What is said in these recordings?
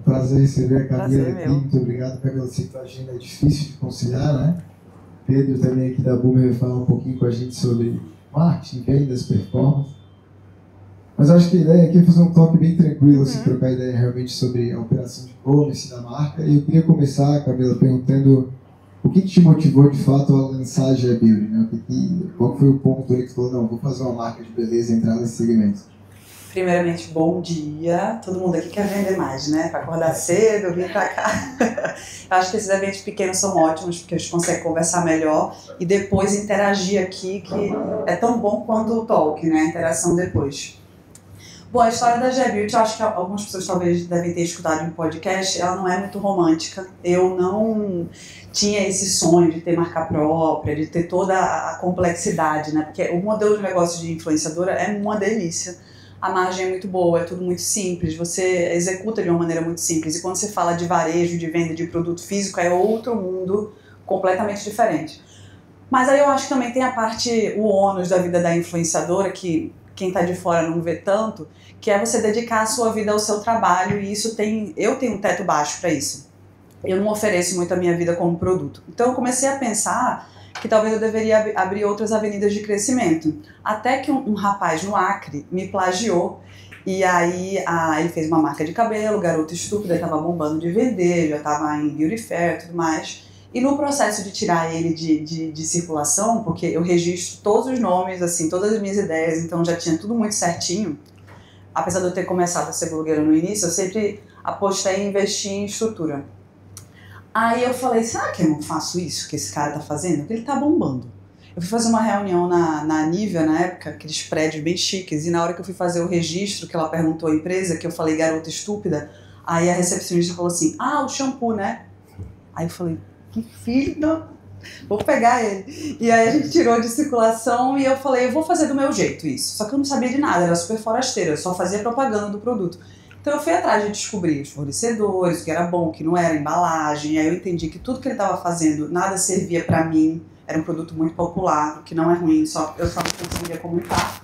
prazer receber a Camila Prazer aqui. meu. Muito obrigado, Camila. Eu sei que a agenda é difícil de conciliar, né? Pedro também aqui da Boomer vai falar um pouquinho com a gente sobre marketing, vendas, performance. Mas eu acho que a ideia aqui é fazer um toque bem tranquilo, assim, trocar ideia realmente sobre a operação de e-commerce da marca. E eu queria começar, Camila, perguntando o que te motivou de fato a lançar a GeBeauty, né? Qual foi o ponto aí que você falou, não, vou fazer uma marca de beleza e entrar nesse segmento? Primeiramente, bom dia. Todo mundo aqui quer vender mais, né? Para acordar cedo, vir para cá. Eu acho que esses eventos pequenos são ótimos, porque a gente consegue conversar melhor e depois interagir aqui, que é tão bom quanto o talk, né? A interação depois. Bom, a história da GeBeauty, eu acho que algumas pessoas talvez devem ter escutado em um podcast, ela não é muito romântica. Eu não tinha esse sonho de ter marca própria, de ter toda a complexidade, né? Porque o modelo de negócio de influenciadora é uma delícia. A margem é muito boa, é tudo muito simples, você executa de uma maneira muito simples. E quando você fala de varejo, de venda de produto físico, é outro mundo completamente diferente. Mas aí eu acho que também tem a parte, o ônus da vida da influenciadora, que quem está de fora não vê tanto, que é você dedicar a sua vida ao seu trabalho, e isso eu tenho um teto baixo para isso. Eu não ofereço muito a minha vida como produto. Então eu comecei a pensar que talvez eu deveria abrir outras avenidas de crescimento. Até que um rapaz no Acre me plagiou, e aí ele fez uma marca de cabelo, Garota Estúpida, estava bombando de vender, já estava em Beauty Fair e tudo mais. E no processo de tirar ele de circulação, porque eu registro todos os nomes, assim, todas as minhas ideias, então já tinha tudo muito certinho. Apesar de eu ter começado a ser blogueira no início, eu sempre apostei em investir em estrutura. Aí eu falei, será que eu não faço isso que esse cara tá fazendo? Porque ele tá bombando. Eu fui fazer uma reunião na Nivea, na época, aqueles prédios bem chiques, e na hora que eu fui fazer o registro, que ela perguntou à empresa, que eu falei Garota Estúpida, aí a recepcionista falou assim, o shampoo, né? Aí eu falei, que filho, vou pegar ele. E aí a gente tirou de circulação e eu falei, eu vou fazer do meu jeito isso. Só que eu não sabia de nada, era super forasteira, eu só fazia propaganda do produto. Então eu fui atrás de descobrir os fornecedores, o que era bom, o que não era, embalagem. E aí eu entendi que tudo que ele estava fazendo, nada servia para mim. Era um produto muito popular, o que não é ruim, eu só não conseguia comunicar.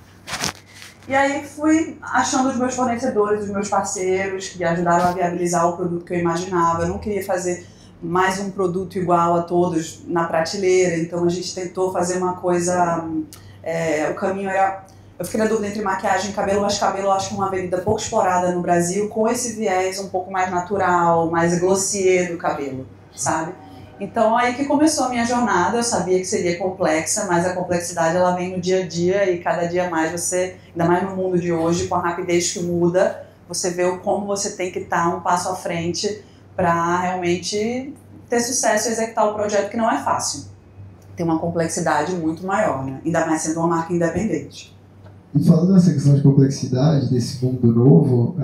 E aí fui achando os meus fornecedores, os meus parceiros, que ajudaram a viabilizar o produto que eu imaginava. Eu não queria fazer mais um produto igual a todos na prateleira, então a gente tentou fazer uma coisa... o caminho era... Eu fiquei na dúvida entre maquiagem e cabelo, mas cabelo eu acho que é uma avenida pouco explorada no Brasil, com esse viés um pouco mais natural, mais glossier do cabelo, sabe? Então aí que começou a minha jornada. Eu sabia que seria complexa, mas a complexidade ela vem no dia a dia e cada dia mais você, ainda mais no mundo de hoje, com a rapidez que muda, você vê como você tem que estar um passo à frente para realmente ter sucesso e executar o projeto, que não é fácil. Tem uma complexidade muito maior, né? Ainda mais sendo uma marca independente. E falando dessa questão de complexidade, desse mundo novo,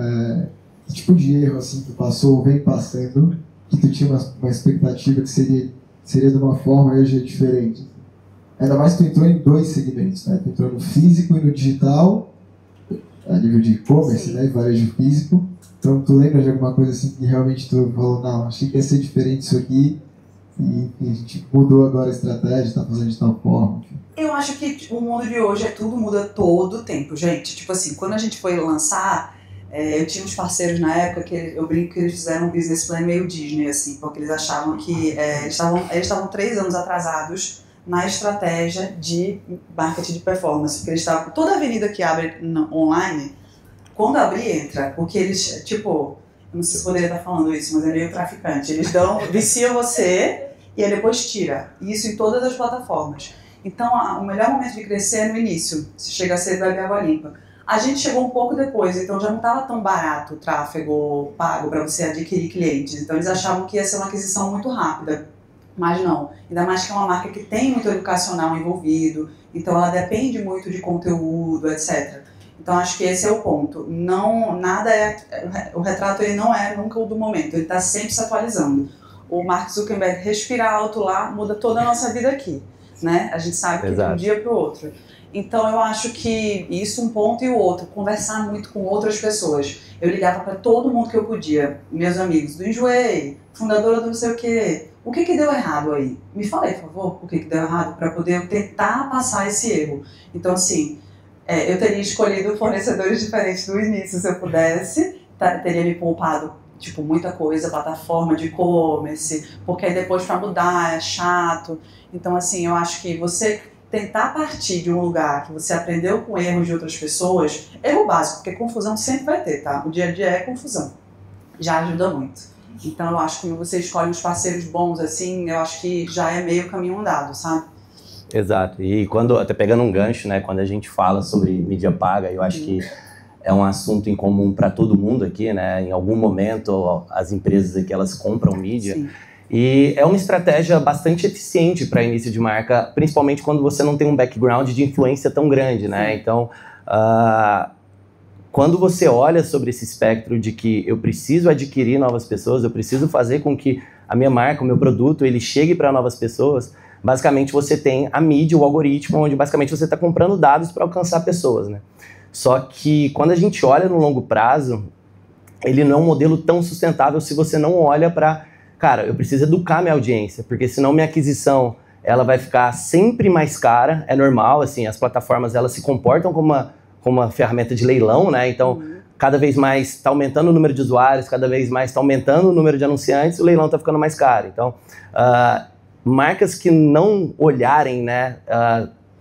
que tipo de erro assim, tu passou ou vem passando, que tu tinha uma expectativa que seria de uma forma e hoje é diferente? Ainda mais que tu entrou em dois segmentos, né? Tu entrou no físico e no digital, a nível de e-commerce, né? E varejo físico. Então tu lembra de alguma coisa assim que realmente tu falou, não, achei que ia ser diferente isso aqui, e a gente mudou agora a estratégia, tá fazendo de tal forma? Eu acho que o mundo de hoje tudo muda todo o tempo, gente. Tipo assim, quando a gente foi lançar, eu tinha uns parceiros na época que eu brinco que eles fizeram um business plan meio Disney, assim, porque eles achavam que eles estavam 3 anos atrasados na estratégia de marketing de performance, porque eles estavam, toda avenida que abre online, quando abrir, entra, porque eles, tipo, eu não sei se poderia estar falando isso, mas é meio traficante, eles viciam você e aí depois tira, isso em todas as plataformas. Então, o melhor momento de crescer é no início, se chega cedo vai ver água limpa. A gente chegou um pouco depois, então já não estava tão barato o tráfego pago para você adquirir clientes, então eles achavam que ia ser uma aquisição muito rápida, mas não, ainda mais que é uma marca que tem muito educacional envolvido, então ela depende muito de conteúdo, etc. Então acho que esse é o ponto. Não, o retrato ele não é nunca o do momento, ele está sempre se atualizando. O Mark Zuckerberg respira alto lá, muda toda a nossa vida aqui, né? A gente sabe que de um dia para o outro. Então eu acho que isso um ponto e o outro, conversar muito com outras pessoas. Eu ligava para todo mundo que eu podia, meus amigos do Enjoei, fundadora do não sei o quê. O que deu errado aí? Me fala aí, por favor, o que deu errado, para poder tentar passar esse erro. Então assim, eu teria escolhido fornecedores diferentes do início se eu pudesse, teria me poupado tipo, muita coisa, plataforma de e-commerce, porque aí depois para mudar é chato. Então, assim, eu acho que você tentar partir de um lugar que você aprendeu com erros de outras pessoas, erro básico, porque confusão sempre vai ter, tá? O dia a dia é confusão. Já ajuda muito. Então, eu acho que quando você escolhe uns parceiros bons, assim, eu acho que já é meio caminho andado, sabe? Exato. E quando, até pegando um gancho, né, quando a gente fala sobre mídia paga, eu acho que é um assunto em comum para todo mundo aqui, né? Em algum momento, as empresas aqui, elas compram mídia. Sim. E é uma estratégia bastante eficiente para início de marca, principalmente quando você não tem um background de influência tão grande, né? Sim. Então, quando você olha sobre esse espectro de que eu preciso adquirir novas pessoas, eu preciso fazer com que a minha marca, o meu produto, ele chegue para novas pessoas, basicamente você tem a mídia, o algoritmo, onde basicamente você está comprando dados para alcançar pessoas, né? Só que quando a gente olha no longo prazo, ele não é um modelo tão sustentável se você não olha para, cara, eu preciso educar minha audiência, porque senão minha aquisição ela vai ficar sempre mais cara, é normal, assim, as plataformas elas se comportam como uma ferramenta de leilão, né? Então, cada vez mais está aumentando o número de usuários, cada vez mais está aumentando o número de anunciantes, o leilão está ficando mais caro. Então, marcas que não olharem, né,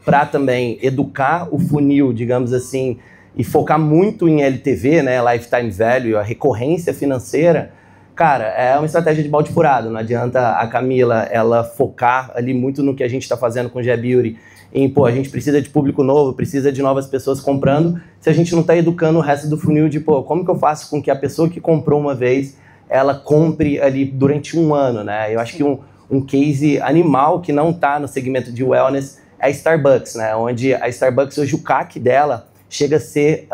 para também educar o funil, digamos assim, e focar muito em LTV, né, Lifetime Value, a recorrência financeira, cara, é uma estratégia de balde furado. Não adianta a Camila ela focar ali muito no que a gente está fazendo com o G-Beauty, em, pô, a gente precisa de público novo, precisa de novas pessoas comprando, se a gente não está educando o resto do funil de, pô, como que eu faço com que a pessoa que comprou uma vez, ela compre ali durante um ano, né? Eu acho que um case animal que não está no segmento de wellness é a Starbucks, né? Onde a Starbucks, hoje o CAC dela chega a ser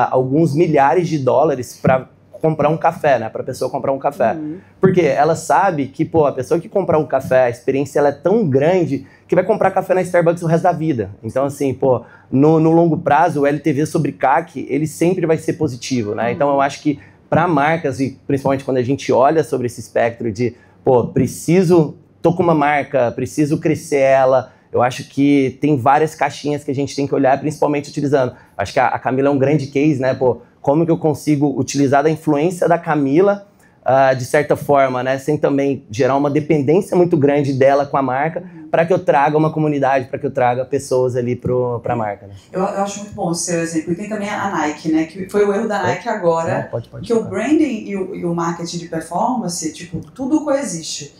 alguns milhares de dólares para comprar um café, né? Para a pessoa comprar um café. Porque ela sabe que, pô, a pessoa que comprar um café, a experiência ela é tão grande que vai comprar café na Starbucks o resto da vida. Então, assim, pô, no longo prazo, o LTV sobre CAC, ele sempre vai ser positivo, né? Então, eu acho que para marcas, e principalmente quando a gente olha sobre esse espectro de, pô, tô com uma marca, preciso crescer ela. Eu acho que tem várias caixinhas que a gente tem que olhar, principalmente utilizando. Acho que a Camila é um grande case, né? Pô, como que eu consigo utilizar da influência da Camila, de certa forma, né? Sem também gerar uma dependência muito grande dela com a marca, para que eu traga uma comunidade, para que eu traga pessoas ali para a marca. Né? Eu acho muito bom o seu exemplo. E tem também a Nike, né? Que foi o erro da Nike agora, pode que o branding e o marketing de performance, tipo, tudo coexiste.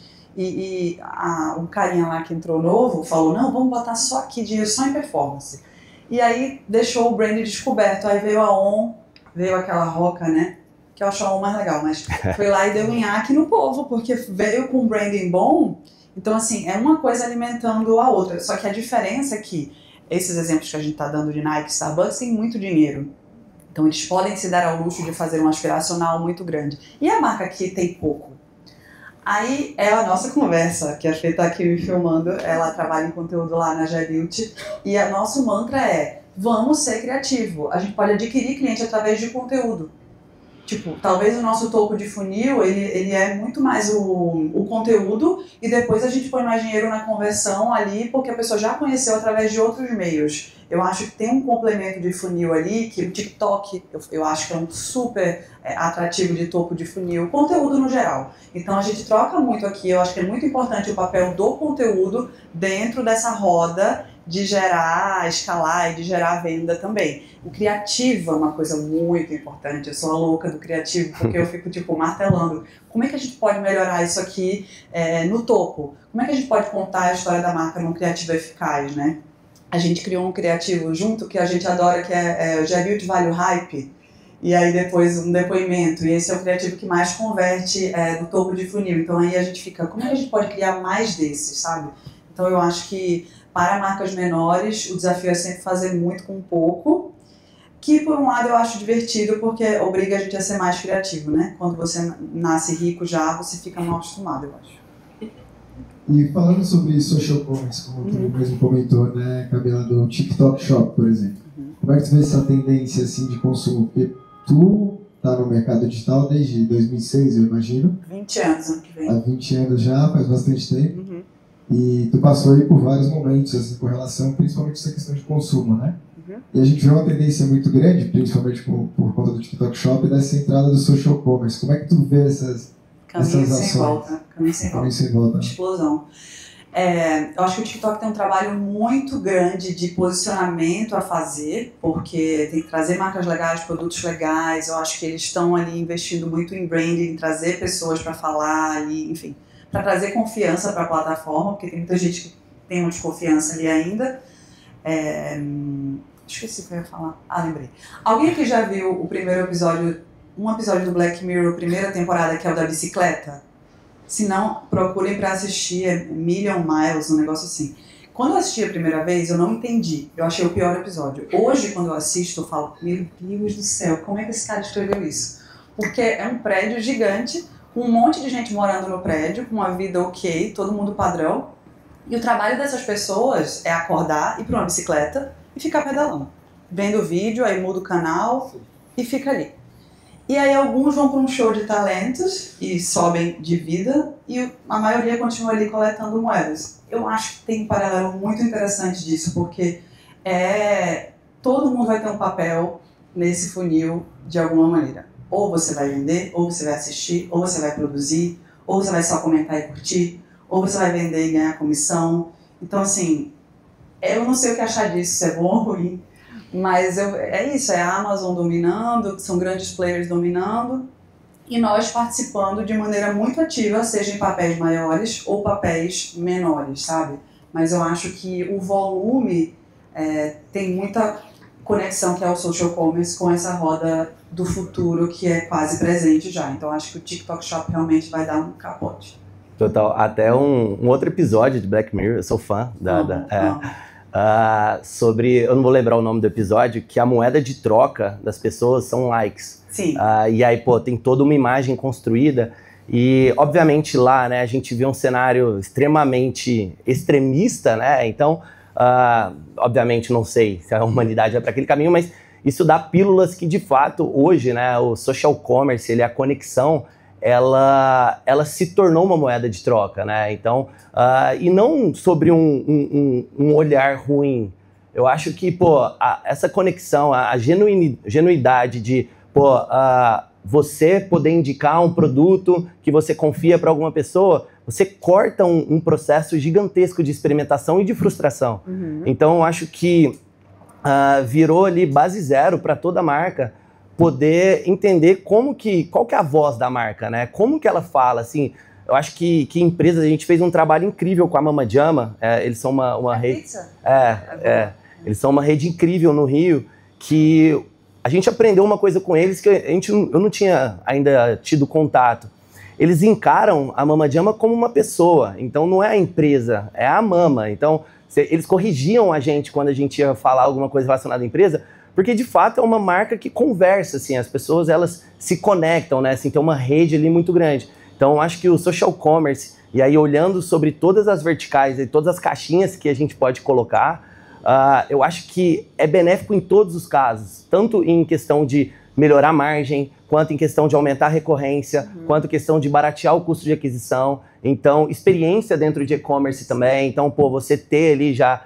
O carinha lá que entrou novo falou, não, vamos botar só aqui dinheiro, só em performance. E aí deixou o brand descoberto, aí veio a ON, veio aquela Roca, né, que eu acho a ON mais legal, mas foi lá e deu um nhaque no povo, porque veio com um branding bom. Então, assim, é uma coisa alimentando a outra, só que a diferença é que esses exemplos que a gente está dando de Nike e Starbucks têm muito dinheiro. Então, eles podem se dar ao luxo de fazer um aspiracional muito grande. E a marca que tem pouco? Aí é a nossa conversa, que a Fê tá aqui me filmando, ela trabalha em conteúdo lá na G-Beauty, e o nosso mantra é, vamos ser criativo, a gente pode adquirir cliente através de conteúdo. Tipo, talvez o nosso topo de funil, ele é muito mais o conteúdo, e depois a gente põe mais dinheiro na conversão ali, porque a pessoa já conheceu através de outros meios. Eu acho que tem um complemento de funil ali, que o TikTok, eu acho que é um super atrativo de topo de funil, conteúdo no geral. Então a gente troca muito aqui, eu acho que é muito importante o papel do conteúdo dentro dessa roda de gerar, escalar e de gerar venda também. O criativo é uma coisa muito importante, eu sou a louca do criativo, porque eu fico tipo martelando. Como é que a gente pode melhorar isso aqui no topo? Como é que a gente pode contar a história da marca num criativo eficaz, né? A gente criou um criativo junto que a gente adora, que é o G-Beauty Vale o Hype, e aí depois um depoimento, e esse é o criativo que mais converte no topo de funil. Então aí a gente fica, como é que a gente pode criar mais desses, sabe? Então eu acho que para marcas menores o desafio é sempre fazer muito com pouco, que por um lado eu acho divertido porque obriga a gente a ser mais criativo, né? Quando você nasce rico já, você fica mal acostumado, eu acho. E falando sobre social commerce, como tu mesmo comentou, né, Camila, do TikTok Shop, por exemplo. Como é que tu vê essa tendência assim, de consumo? Porque tu tá no mercado digital desde 2006, eu imagino. 20 anos, ano que vem. Há 20 anos já, faz bastante tempo. E tu passou aí por vários momentos, assim, com relação, principalmente essa questão de consumo, né? E a gente vê uma tendência muito grande, principalmente por conta do TikTok Shop, dessa entrada do social commerce. Como é que tu vê essas ações? Caminho sem volta. Explosão. Eu acho que o TikTok tem um trabalho muito grande de posicionamento a fazer, porque tem que trazer marcas legais, produtos legais. Eu acho que eles estão ali investindo muito em branding, em trazer pessoas para falar ali, enfim, para trazer confiança para a plataforma, porque tem muita gente que tem uma desconfiança ali ainda. Esqueci o que eu ia falar. Lembrei. Alguém aqui já viu o primeiro episódio, um episódio do Black Mirror, primeira temporada, que é o da bicicleta? Se não, procurem para assistir, é Million Miles, um negócio assim. Quando eu assisti a primeira vez, eu não entendi. Eu achei o pior episódio. Hoje, quando eu assisto, eu falo, meu Deus do céu, como é que esse cara escreveu isso? Porque é um prédio gigante, com um monte de gente morando no prédio, com uma vida ok, todo mundo padrão. E o trabalho dessas pessoas é acordar, ir para uma bicicleta e ficar pedalando. Vendo o vídeo, aí muda o canal e fica ali. E aí alguns vão para um show de talentos e sobem de vida e a maioria continua ali coletando moedas. Eu acho que tem um paralelo muito interessante disso, porque todo mundo vai ter um papel nesse funil de alguma maneira. Ou você vai vender, ou você vai assistir, ou você vai produzir, ou você vai só comentar e curtir, ou você vai vender e ganhar comissão. Então, assim, eu não sei o que achar disso, se é bom ou ruim. Mas é isso, é a Amazon dominando, são grandes players dominando, e nós participando de maneira muito ativa, seja em papéis maiores ou papéis menores, sabe? Mas eu acho que o volume tem muita conexão, que é o social commerce, com essa roda do futuro que é quase presente já. Então acho que o TikTok Shop realmente vai dar um capote. Total, até um outro episódio de Black Mirror, eu sou fã sobre, eu não vou lembrar o nome do episódio, que a moeda de troca das pessoas são likes. Sim. E aí, tem toda uma imagem construída e, obviamente, lá, né, a gente vê um cenário extremamente extremista, né, então, obviamente, não sei se a humanidade vai para aquele caminho, mas isso dá pílulas que, de fato, hoje, né, o social commerce, a conexão, ela se tornou uma moeda de troca, né? Então, e não sobre um olhar ruim. Eu acho que, essa conexão, a genuidade de, você poder indicar um produto que você confia para alguma pessoa, você corta um processo gigantesco de experimentação e de frustração. Uhum. Então, eu acho que virou ali base zero para toda marca poder entender qual que é a voz da marca, né? Como que ela fala, assim. Eu acho que empresas, a gente fez um trabalho incrível com a Mama Jama, eles são uma rede... eles são uma rede incrível no Rio, que a gente aprendeu uma coisa com eles que eu não tinha ainda tido contato. Eles encaram a Mama Jama como uma pessoa, então não é a empresa, é a Mama. Então, eles corrigiam a gente quando a gente ia falar alguma coisa relacionada à empresa, porque de fato é uma marca que conversa, assim, as pessoas elas se conectam, né, assim, tem uma rede ali muito grande. Então eu acho que o social commerce, e aí olhando sobre todas as verticais e todas as caixinhas que a gente pode colocar, eu acho que é benéfico em todos os casos, tanto em questão de melhorar a margem, quanto em questão de aumentar a recorrência, quanto em questão de baratear o custo de aquisição, então experiência dentro de e-commerce também, então você ter ali já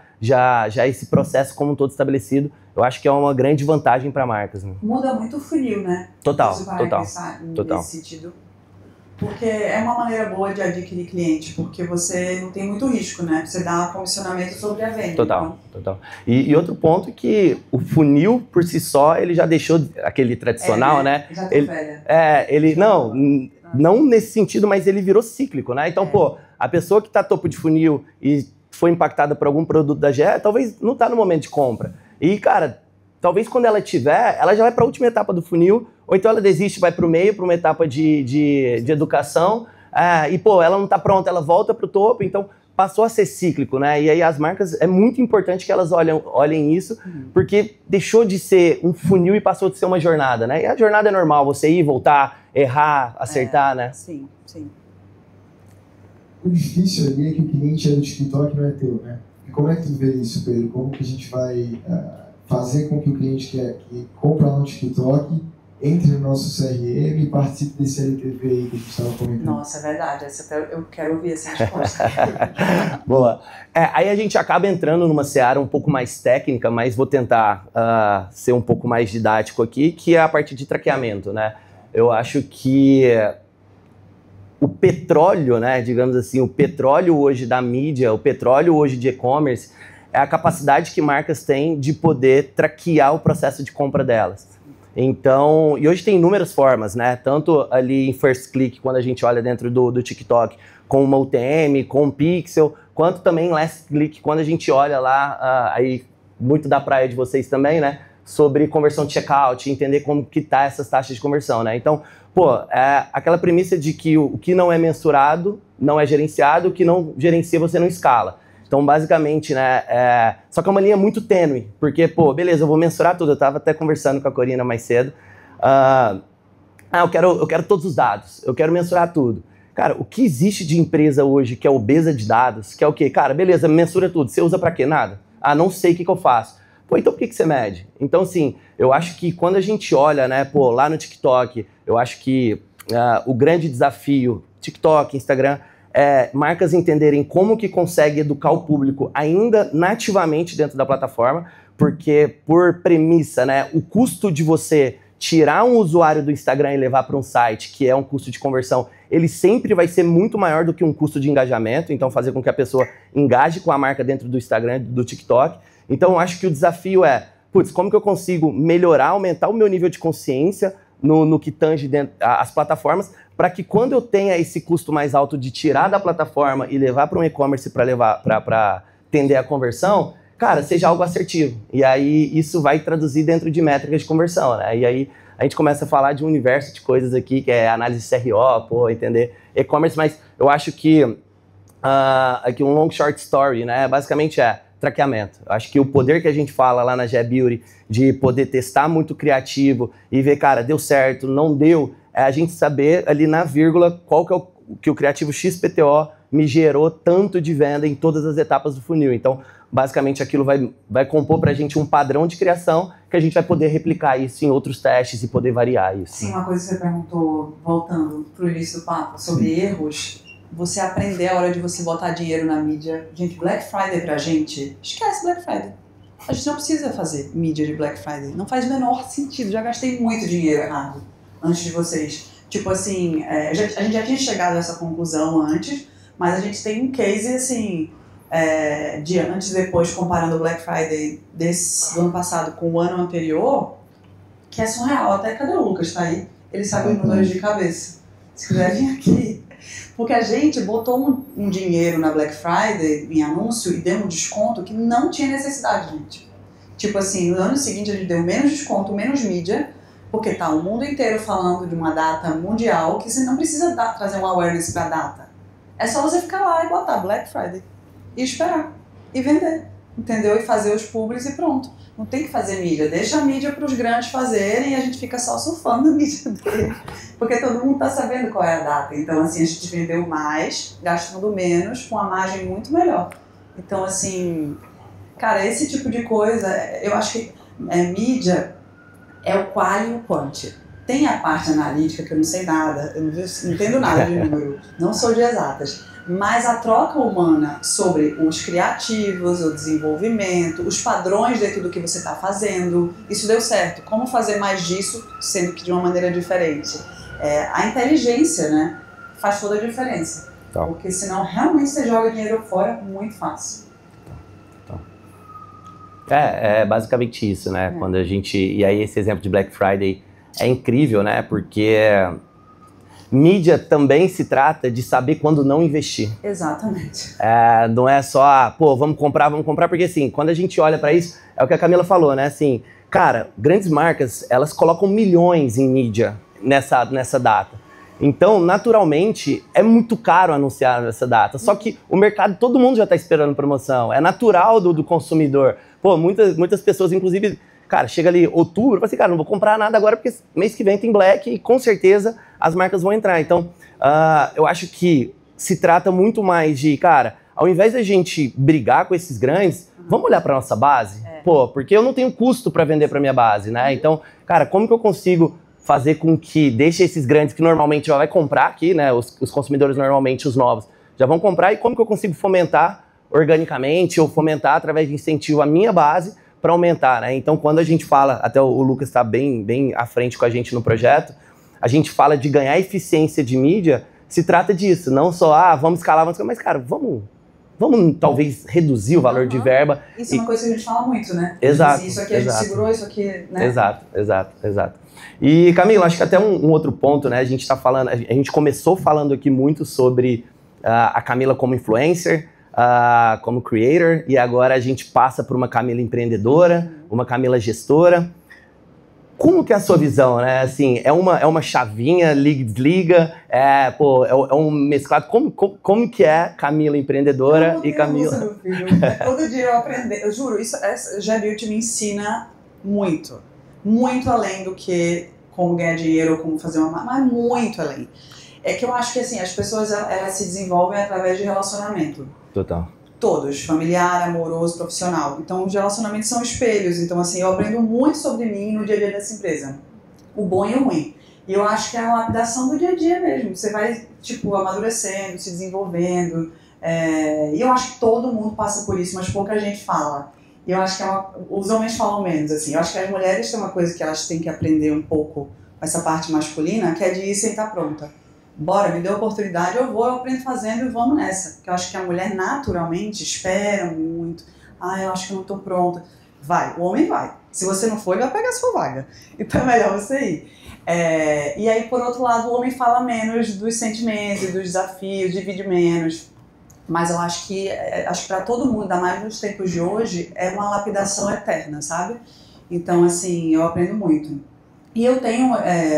esse processo como um todo estabelecido, eu acho que é uma grande vantagem para marcas. Né? Muda muito o funil, né? Total. Nesse sentido. Porque é uma maneira boa de adquirir cliente, porque você não tem muito risco, né? Você dá comissionamento sobre a venda. Total. E outro ponto é que o funil, por si só, ele já deixou aquele tradicional, né? Já tô velha. Ele... Não nesse sentido, mas ele virou cíclico, né? Então, a pessoa que tá topo de funil e foi impactada por algum produto da GE, talvez não tá no momento de compra. E, cara, talvez quando ela tiver, ela já vai para a última etapa do funil, ou então ela desiste, vai para o meio, para uma etapa de educação, e, ela não está pronta, ela volta para o topo, então passou a ser cíclico, né? E aí as marcas, é muito importante que elas olhem isso, porque deixou de ser um funil e passou de ser uma jornada, né? E a jornada é normal, você ir, voltar, errar, acertar, né? Sim. O difícil ali é que o cliente é do TikTok, não é teu, né? E como é que tu vê isso, Pedro? Como que a gente vai fazer com que o cliente que compra no TikTok entre no nosso CRM e participe desse LTV aí que a gente estava comentando. Nossa, é verdade. Eu quero ouvir essa resposta. Boa. Aí a gente acaba entrando numa seara um pouco mais técnica, mas vou tentar ser um pouco mais didático aqui, que é a parte de traqueamento, né? Eu acho que o petróleo, né, digamos assim, o petróleo hoje da mídia, o petróleo hoje de e-commerce, é a capacidade que marcas têm de poder traquear o processo de compra delas. Então, e hoje tem inúmeras formas, né? Tanto ali em First Click, quando a gente olha dentro do TikTok, com uma UTM, com um Pixel, quanto também em Last Click, quando a gente olha lá, aí muito da praia de vocês também, né? Sobre conversão de checkout, entender como que tá essas taxas de conversão, né? Então, aquela premissa de que o que não é mensurado não é gerenciado, o que não gerencia você não escala. Então, basicamente, né, só que é uma linha muito tênue, porque, beleza, eu vou mensurar tudo. Eu estava até conversando com a Corina mais cedo. Eu quero todos os dados, eu quero mensurar tudo. Cara, o que existe de empresa hoje que é obesa de dados, que é o quê? Cara, beleza, mensura tudo. Você usa para quê? Nada. Não sei o que eu faço. Então por que você mede? Então, assim, eu acho que quando a gente olha, né, lá no TikTok, eu acho que o grande desafio, TikTok, Instagram, marcas entenderem como que consegue educar o público ainda nativamente dentro da plataforma, porque por premissa, né, o custo de você tirar um usuário do Instagram e levar para um site, que é um custo de conversão, ele sempre vai ser muito maior do que um custo de engajamento, então fazer com que a pessoa engaje com a marca dentro do Instagram, do TikTok. Então eu acho que o desafio é, como que eu consigo melhorar, aumentar o meu nível de consciência no que tange as plataformas, para que quando eu tenha esse custo mais alto de tirar da plataforma e levar para um e-commerce para atender a conversão, cara, seja algo assertivo. E aí isso vai traduzir dentro de métricas de conversão, né? E aí a gente começa a falar de um universo de coisas aqui, que é análise CRO, entender e-commerce, mas eu acho que aqui um long short story, né? Basicamente traqueamento. Eu acho que o poder que a gente fala lá na GBeauty de poder testar muito criativo e ver, cara, deu certo, não deu, é a gente saber ali na vírgula qual que o criativo XPTO me gerou tanto de venda em todas as etapas do funil. Então, basicamente, aquilo vai compor para a gente um padrão de criação que a gente vai poder replicar isso em outros testes e poder variar isso. Sim, uma coisa que você perguntou, voltando para o início do papo, sobre erros, você aprender a hora de você botar dinheiro na mídia. Gente, Black Friday pra gente, esquece Black Friday. A gente não precisa fazer mídia de Black Friday. Não faz o menor sentido. Já gastei muito dinheiro errado antes de vocês. Tipo assim, a gente já tinha chegado a essa conclusão antes, mas a gente tem um case assim, de antes e depois, comparando o Black Friday do ano passado com o ano anterior, que é surreal. Até cadê o Lucas? Tá aí? Ele sabe os números de cabeça. Se quiser vir aqui. Porque a gente botou um dinheiro na Black Friday em anúncio e deu um desconto que não tinha necessidade, gente. Tipo assim, no ano seguinte a gente deu menos desconto, menos mídia, porque tá o mundo inteiro falando de uma data mundial que você não precisa trazer um awareness pra data. É só você ficar lá e botar Black Friday e esperar e vender, entendeu? E fazer os publis e pronto. Não tem que fazer mídia, deixa a mídia para os grandes fazerem e a gente fica só surfando a mídia dele. Porque todo mundo está sabendo qual é a data. Então, assim, a gente vendeu mais, gastando menos, com a margem muito melhor. Então, assim, cara, esse tipo de coisa, eu acho que mídia é o qual e o quant. Tem a parte analítica, que eu não sei nada, eu não entendo nada de número, não sou de exatas. Mas a troca humana sobre os criativos, o desenvolvimento, os padrões dentro do que você está fazendo, isso deu certo. Como fazer mais disso, sendo que de uma maneira diferente? A inteligência, né, faz toda a diferença. Tá. Porque senão realmente você joga dinheiro fora muito fácil. Tá. É basicamente isso, né? Quando a gente... E aí esse exemplo de Black Friday é incrível, né? Porque... mídia também se trata de saber quando não investir. Exatamente. Não é só, vamos comprar, porque assim, quando a gente olha para isso, é o que a Camila falou, né? Assim, cara, grandes marcas, elas colocam milhões em mídia nessa data. Então, naturalmente, é muito caro anunciar nessa data. Só que o mercado, todo mundo já está esperando promoção. É natural do consumidor. Muitas pessoas, inclusive... Cara, chega ali outubro, fala assim, cara, não vou comprar nada agora porque mês que vem tem Black e com certeza as marcas vão entrar. Então, eu acho que se trata muito mais de, cara, ao invés da gente brigar com esses grandes, vamos olhar para nossa base? Porque eu não tenho custo para vender para minha base, né? Então, cara, como que eu consigo fazer com que deixe esses grandes que normalmente já vai comprar aqui, né? Os consumidores normalmente, os novos, já vão comprar, e como que eu consigo fomentar organicamente ou fomentar através de incentivo a minha base para aumentar, né? Então, quando a gente fala, até o Lucas está bem à frente com a gente no projeto, a gente fala de ganhar eficiência de mídia, se trata disso, não só, vamos escalar, mas, cara, vamos talvez reduzir o valor de verba. Isso é uma coisa que a gente fala muito, né? Exato. Isso aqui a gente segurou, isso aqui, né? Exato. E, Camila, acho que até um outro ponto, né? A gente começou falando aqui muito sobre a Camila como influencer, como creator, e agora a gente passa por uma Camila empreendedora, uma Camila gestora. Como que é a sua visão, né? Assim, é uma chavinha, liga e desliga, é um mesclado. Como que é Camila empreendedora e Camila... Meu filho. Todo dia eu aprendo, eu juro, G-Beauty me ensina muito. Muito além do que como ganhar dinheiro ou como fazer uma marca, mas muito além. É que eu acho que assim, as pessoas elas se desenvolvem através de relacionamento. Total. Todos, familiar, amoroso, profissional. Então, os relacionamentos são espelhos. Então, assim, eu aprendo muito sobre mim no dia a dia dessa empresa. O bom e o ruim. E eu acho que é uma lapidação do dia a dia mesmo. Você vai, tipo, amadurecendo, se desenvolvendo. E eu acho que todo mundo passa por isso, mas pouca gente fala. E eu acho que os homens falam menos, assim. Eu acho que as mulheres têm uma coisa que elas têm que aprender um pouco, essa parte masculina, que é de ir sem estar pronta. Bora, me deu a oportunidade, eu aprendo fazendo e vamos nessa. Porque eu acho que a mulher naturalmente espera muito. Eu acho que eu não tô pronta. Vai, o homem vai. Se você não for, ele vai pegar a sua vaga. Então é melhor você ir. E aí, por outro lado, o homem fala menos dos sentimentos e dos desafios, divide menos. Mas eu acho que para todo mundo, ainda mais nos tempos de hoje, é uma lapidação eterna, sabe? Então, assim, eu aprendo muito. E eu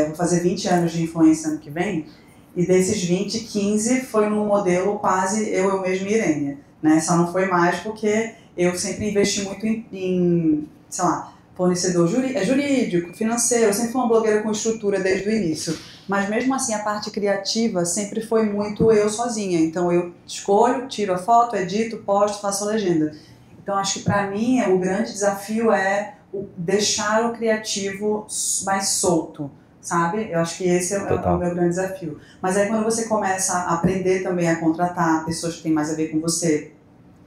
vou fazer 20 anos de influência ano que vem. E desses 20, 15 foi num modelo quase eu mesma e Irene, né? Só não foi mais porque eu sempre investi muito em sei lá, fornecedor jurídico, financeiro. Eu sempre fui uma blogueira com estrutura desde o início. Mas mesmo assim, a parte criativa sempre foi muito eu sozinha. Então eu escolho, tiro a foto, edito, posto, faço a legenda. Então acho que para mim o grande desafio é deixar o criativo mais solto. Sabe? Eu acho que esse é o meu grande desafio. Mas aí quando você começa a aprender também a contratar pessoas que têm mais a ver com você,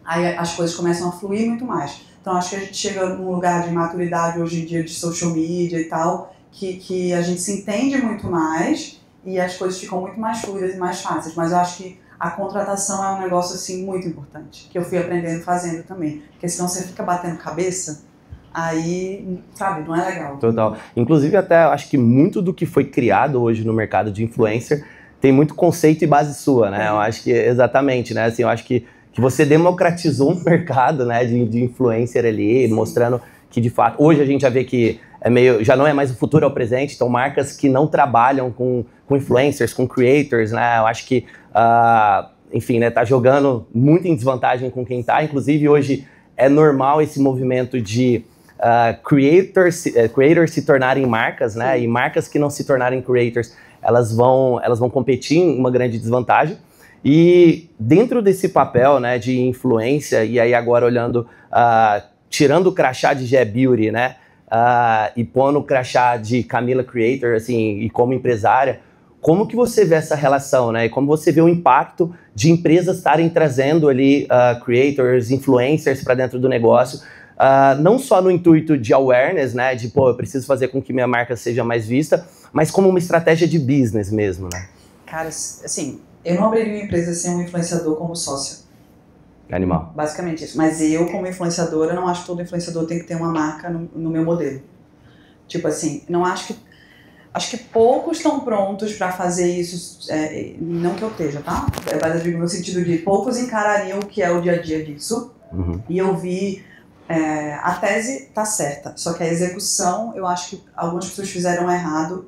aí as coisas começam a fluir muito mais. Então acho que a gente chega num lugar de maturidade hoje em dia de social media e tal, que a gente se entende muito mais e as coisas ficam muito mais fluidas e mais fáceis. Mas eu acho que a contratação é um negócio assim muito importante, que eu fui aprendendo fazendo também. Porque senão você fica batendo cabeça, aí, sabe, não é legal. Total. Inclusive, até acho que muito do que foi criado hoje no mercado de influencer tem muito conceito e base sua, né? Eu acho que, exatamente, né? Assim, eu acho que você democratizou um mercado, né, de influencer ali, sim, mostrando que, de fato, hoje a gente já vê que já não é mais o futuro, é o presente. Então, marcas que não trabalham com influencers, com creators, né? Eu acho que, enfim, né, tá jogando muito em desvantagem com quem tá. Inclusive, hoje é normal esse movimento de creators se tornarem marcas, né? Sim. E marcas que não se tornarem creators, elas vão competir em uma grande desvantagem. E dentro desse papel, né, de influência, e aí agora olhando, tirando o crachá de G-Beauty, né, e pondo o crachá de Camila Creator, assim, e como empresária, como que você vê essa relação, né? E como você vê o impacto de empresas estarem trazendo ali creators, influencers para dentro do negócio, não só no intuito de awareness, né? De, eu preciso fazer com que minha marca seja mais vista, mas como uma estratégia de business mesmo, né? Cara, assim, eu não abriria uma empresa sem um influenciador como sócio. Animal. Basicamente isso. Mas eu, como influenciadora, não acho que todo influenciador tem que ter uma marca no meu modelo. Tipo assim, não acho que... Acho que poucos estão prontos para fazer isso, não que eu esteja, tá? Mas eu digo no sentido de poucos encarariam o que é o dia a dia disso. Uhum. E eu vi, a tese tá certa, só que a execução, eu acho que algumas pessoas fizeram errado,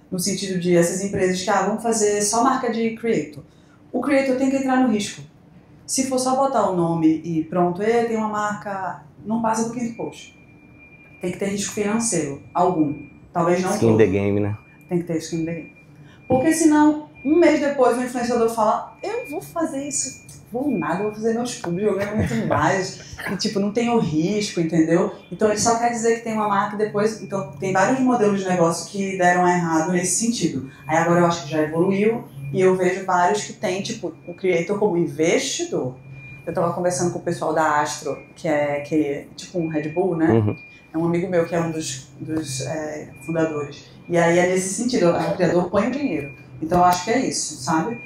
no sentido de essas empresas que, vamos fazer só marca de creator. O creator tem que entrar no risco. Se for só botar o nome e pronto, ele tem uma marca, não passa do 15 post. Tem que ter risco financeiro, algum. Talvez não skin in the game, né? Tem que ter skin in the game. Porque senão, um mês depois, o influenciador fala, eu vou fazer isso, vou nada, vou fazer meus públicos, eu ganho muito mais. E, tipo, não tem o risco, entendeu? Então, ele só quer dizer que tem uma marca e depois... Então, tem vários modelos de negócio que deram errado nesse sentido. Aí, agora eu acho que já evoluiu e eu vejo vários que tem, tipo, o creator como investidor. Eu estava conversando com o pessoal da Astro, que é tipo um Red Bull, né? Uhum. É um amigo meu que é um dos fundadores. E aí é nesse sentido, o criador põe o dinheiro. Então eu acho que é isso, sabe?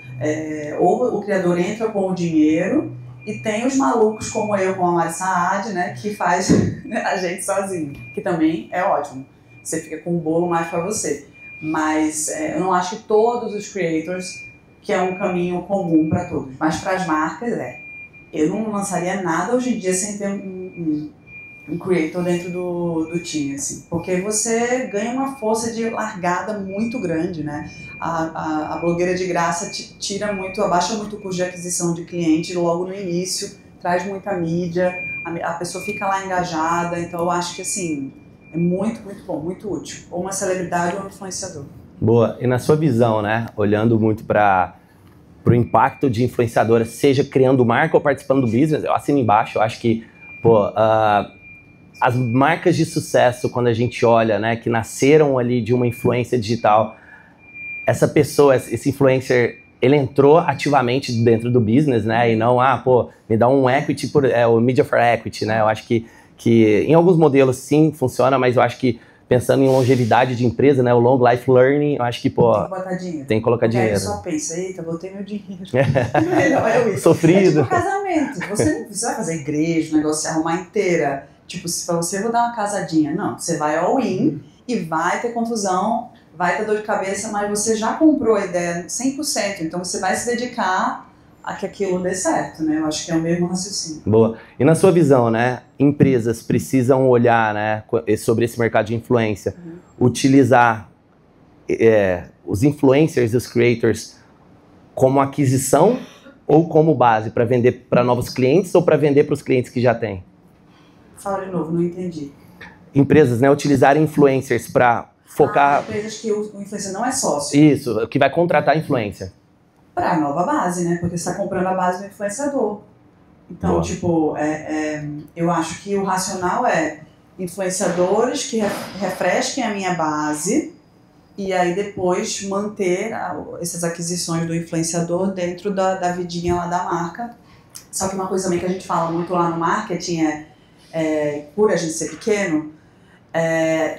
Ou o criador entra com o dinheiro e tem os malucos como eu, com a Mari Saad, né? Que faz a gente sozinho, que também é ótimo. Você fica com o bolo mais para você. Mas eu não acho que todos os creators, que é um caminho comum para todos. Mas para as marcas, eu não lançaria nada hoje em dia sem ter um creator dentro do time, assim, porque você ganha uma força de largada muito grande, né? A blogueira de graça tira muito, abaixa muito o custo de aquisição de cliente logo no início, traz muita mídia, a pessoa fica lá engajada, então eu acho que, assim, é muito, muito bom, muito útil. Ou uma celebridade ou um influenciador. Boa. E na sua visão, né, olhando muito para o impacto de influenciadora, seja criando marca ou participando do business, eu assino embaixo, eu acho que, as marcas de sucesso, quando a gente olha, né, que nasceram ali de uma influência digital, essa pessoa, esse influencer, ele entrou ativamente dentro do business, né, e não, me dá um equity, o media for equity, né, eu acho que em alguns modelos sim funciona, mas eu acho que pensando em longevidade de empresa, né, o long life learning, eu acho que, tem que botar dinheiro. Tem que colocar dinheiro. Aí só pensa, eita, botei meu dinheiro. Melhor é isso. Sofrido. É tipo casamento, você vai fazer igreja, o negócio se arrumar inteira, tipo, se pra você vou dar uma casadinha, não, você vai all in e vai ter confusão, vai ter dor de cabeça, mas você já comprou a ideia 100%, então você vai se dedicar a que aquilo dê certo, né? Eu acho que é o mesmo raciocínio. Boa. E na sua visão, né, empresas precisam olhar, né, sobre esse mercado de influência, utilizar os influencers e os creators como aquisição ou como base para vender para novos clientes ou para vender para os clientes que já têm? Fala de novo, não entendi. Empresas, né, utilizarem influencers para focar... empresas que o influencer não é sócio. Isso, que vai contratar influencer. Para a nova base, né? Porque você está comprando a base do influenciador. Então, Boa. tipo, eu acho que o racional é influenciadores que refresquem a minha base e aí depois manter essas aquisições do influenciador dentro da vidinha lá da marca. Só que uma coisa também que a gente fala muito lá no marketing por a gente ser pequeno,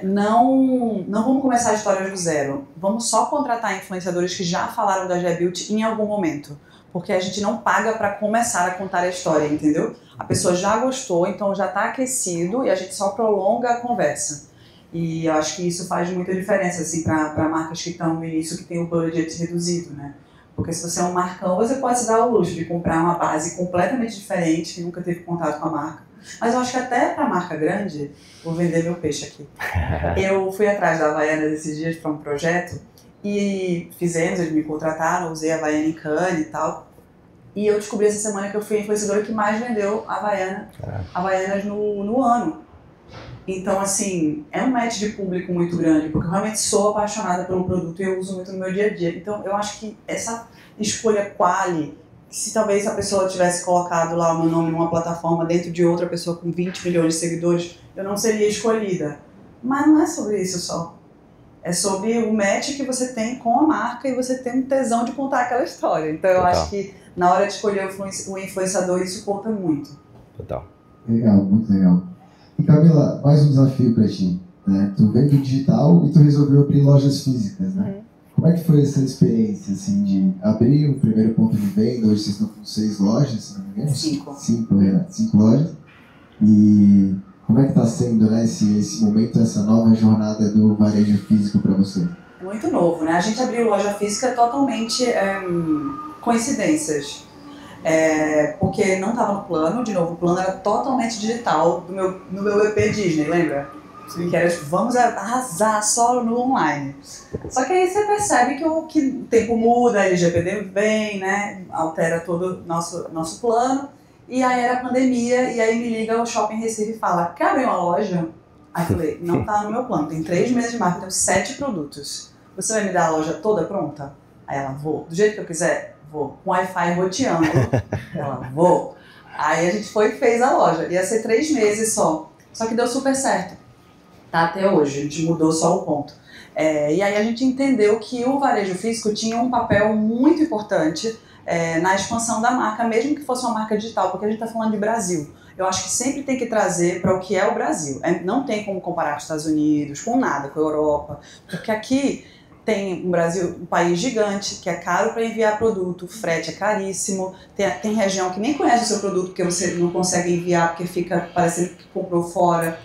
não vamos começar a história do zero. Vamos só contratar influenciadores que já falaram da Gebuild em algum momento. Porque a gente não paga para começar a contar a história, entendeu? A pessoa já gostou, então já está aquecido e a gente só prolonga a conversa. E eu acho que isso faz muita diferença, assim, para marcas que estão no início, que tem o budget reduzido, né? Porque se você é um marcão, você pode se dar o luxo de comprar uma base completamente diferente, que nunca teve contato com a marca. Mas eu acho que até para marca grande, vou vender meu peixe aqui. Eu fui atrás da Havaianas esses dias para um projeto e eles me contrataram, usei a Havaiana em Cannes e tal. E eu descobri essa semana que eu fui a influenciadora que mais vendeu Havaianas no ano. Então, assim, é um match de público muito grande, porque eu realmente sou apaixonada pelo produto e eu uso muito no meu dia a dia. Então, eu acho que essa escolha quali, se talvez a pessoa tivesse colocado lá o meu nome numa plataforma dentro de outra pessoa com 20 milhões de seguidores, eu não seria escolhida. Mas não é sobre isso só. É sobre o match que você tem com a marca e você tem um tesão de contar aquela história. Então, eu acho que na hora de escolher o influenciador, isso conta muito. Total. Legal, muito legal. E Camila, mais um desafio para ti, né? Tu veio do digital e tu resolveu abrir lojas físicas, né? Como é que foi essa experiência, assim, de abrir o primeiro ponto de venda? Hoje vocês estão com 6 lojas, se não me engano? 5 lojas. E como é que está sendo, né, esse momento, essa nova jornada do varejo físico para você? Muito novo, né? A gente abriu loja física totalmente coincidências. Porque não estava no plano, de novo, o plano era totalmente digital no meu EP Disney, lembra? Sim. Que era, vamos arrasar só no online. Só que aí você percebe que o tempo muda, a LGPD vem, né? Altera todo o nosso plano. E aí era a pandemia, e aí me liga o Shopping Recife e fala, quer abrir uma loja? Aí eu falei, não tá no meu plano, tem 3 meses de marca, tenho 7 produtos. Você vai me dar a loja toda pronta? Aí ela, vou. Do jeito que eu quiser? Vou. Com Wi-Fi roteando. Ela, vou. Aí a gente foi e fez a loja. Ia ser 3 meses só. Só que deu super certo. Tá até hoje. A gente mudou só o ponto. E aí a gente entendeu que o varejo físico tinha um papel muito importante na expansão da marca, mesmo que fosse uma marca digital, porque a gente está falando de Brasil. Eu acho que sempre tem que trazer para o que é o Brasil. Não tem como comparar com os Estados Unidos, com nada, com a Europa, porque aqui tem um Brasil, um país gigante, que é caro para enviar produto, o frete é caríssimo, tem região que nem conhece o seu produto, porque você não consegue enviar, porque fica parecendo que comprou fora.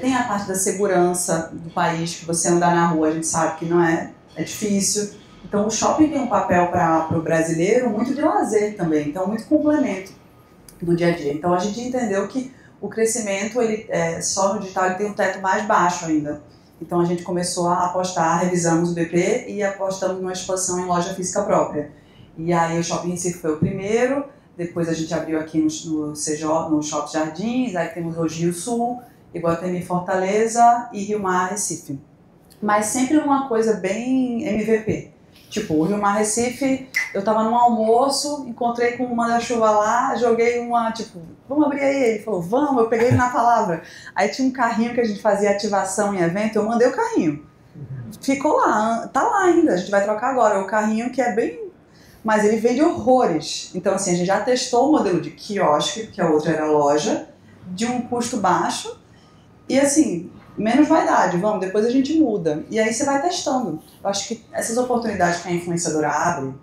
Tem a parte da segurança do país, que você andar na rua, a gente sabe que não é difícil. Então o shopping tem um papel para o brasileiro muito de lazer também, então muito complemento do dia a dia. Então a gente entendeu que o crescimento, só no digital, ele tem um teto mais baixo ainda. Então a gente começou a apostar, revisamos o BP e apostamos numa expansão em loja física própria. E aí o Shopping Recife foi o primeiro, depois a gente abriu aqui no Shopping Jardins, aí temos o Rio Sul, Iguatemi Fortaleza e Rio Mar Recife. Mas sempre uma coisa bem MVP. Tipo, o Rio Mar Recife, eu tava num almoço, encontrei com um manda-chuva lá, joguei vamos abrir aí. Ele falou, vamos, eu peguei ele na palavra. Aí tinha um carrinho que a gente fazia ativação em evento, eu mandei o carrinho. Ficou lá, tá lá ainda, a gente vai trocar agora. O carrinho que é bem... Mas ele vende horrores. Então, assim, a gente já testou o modelo de quiosque, que a outra era loja, de um custo baixo, e assim... menos vaidade, depois a gente muda. E aí você vai testando. Eu acho que essas oportunidades que a influenciadora abre,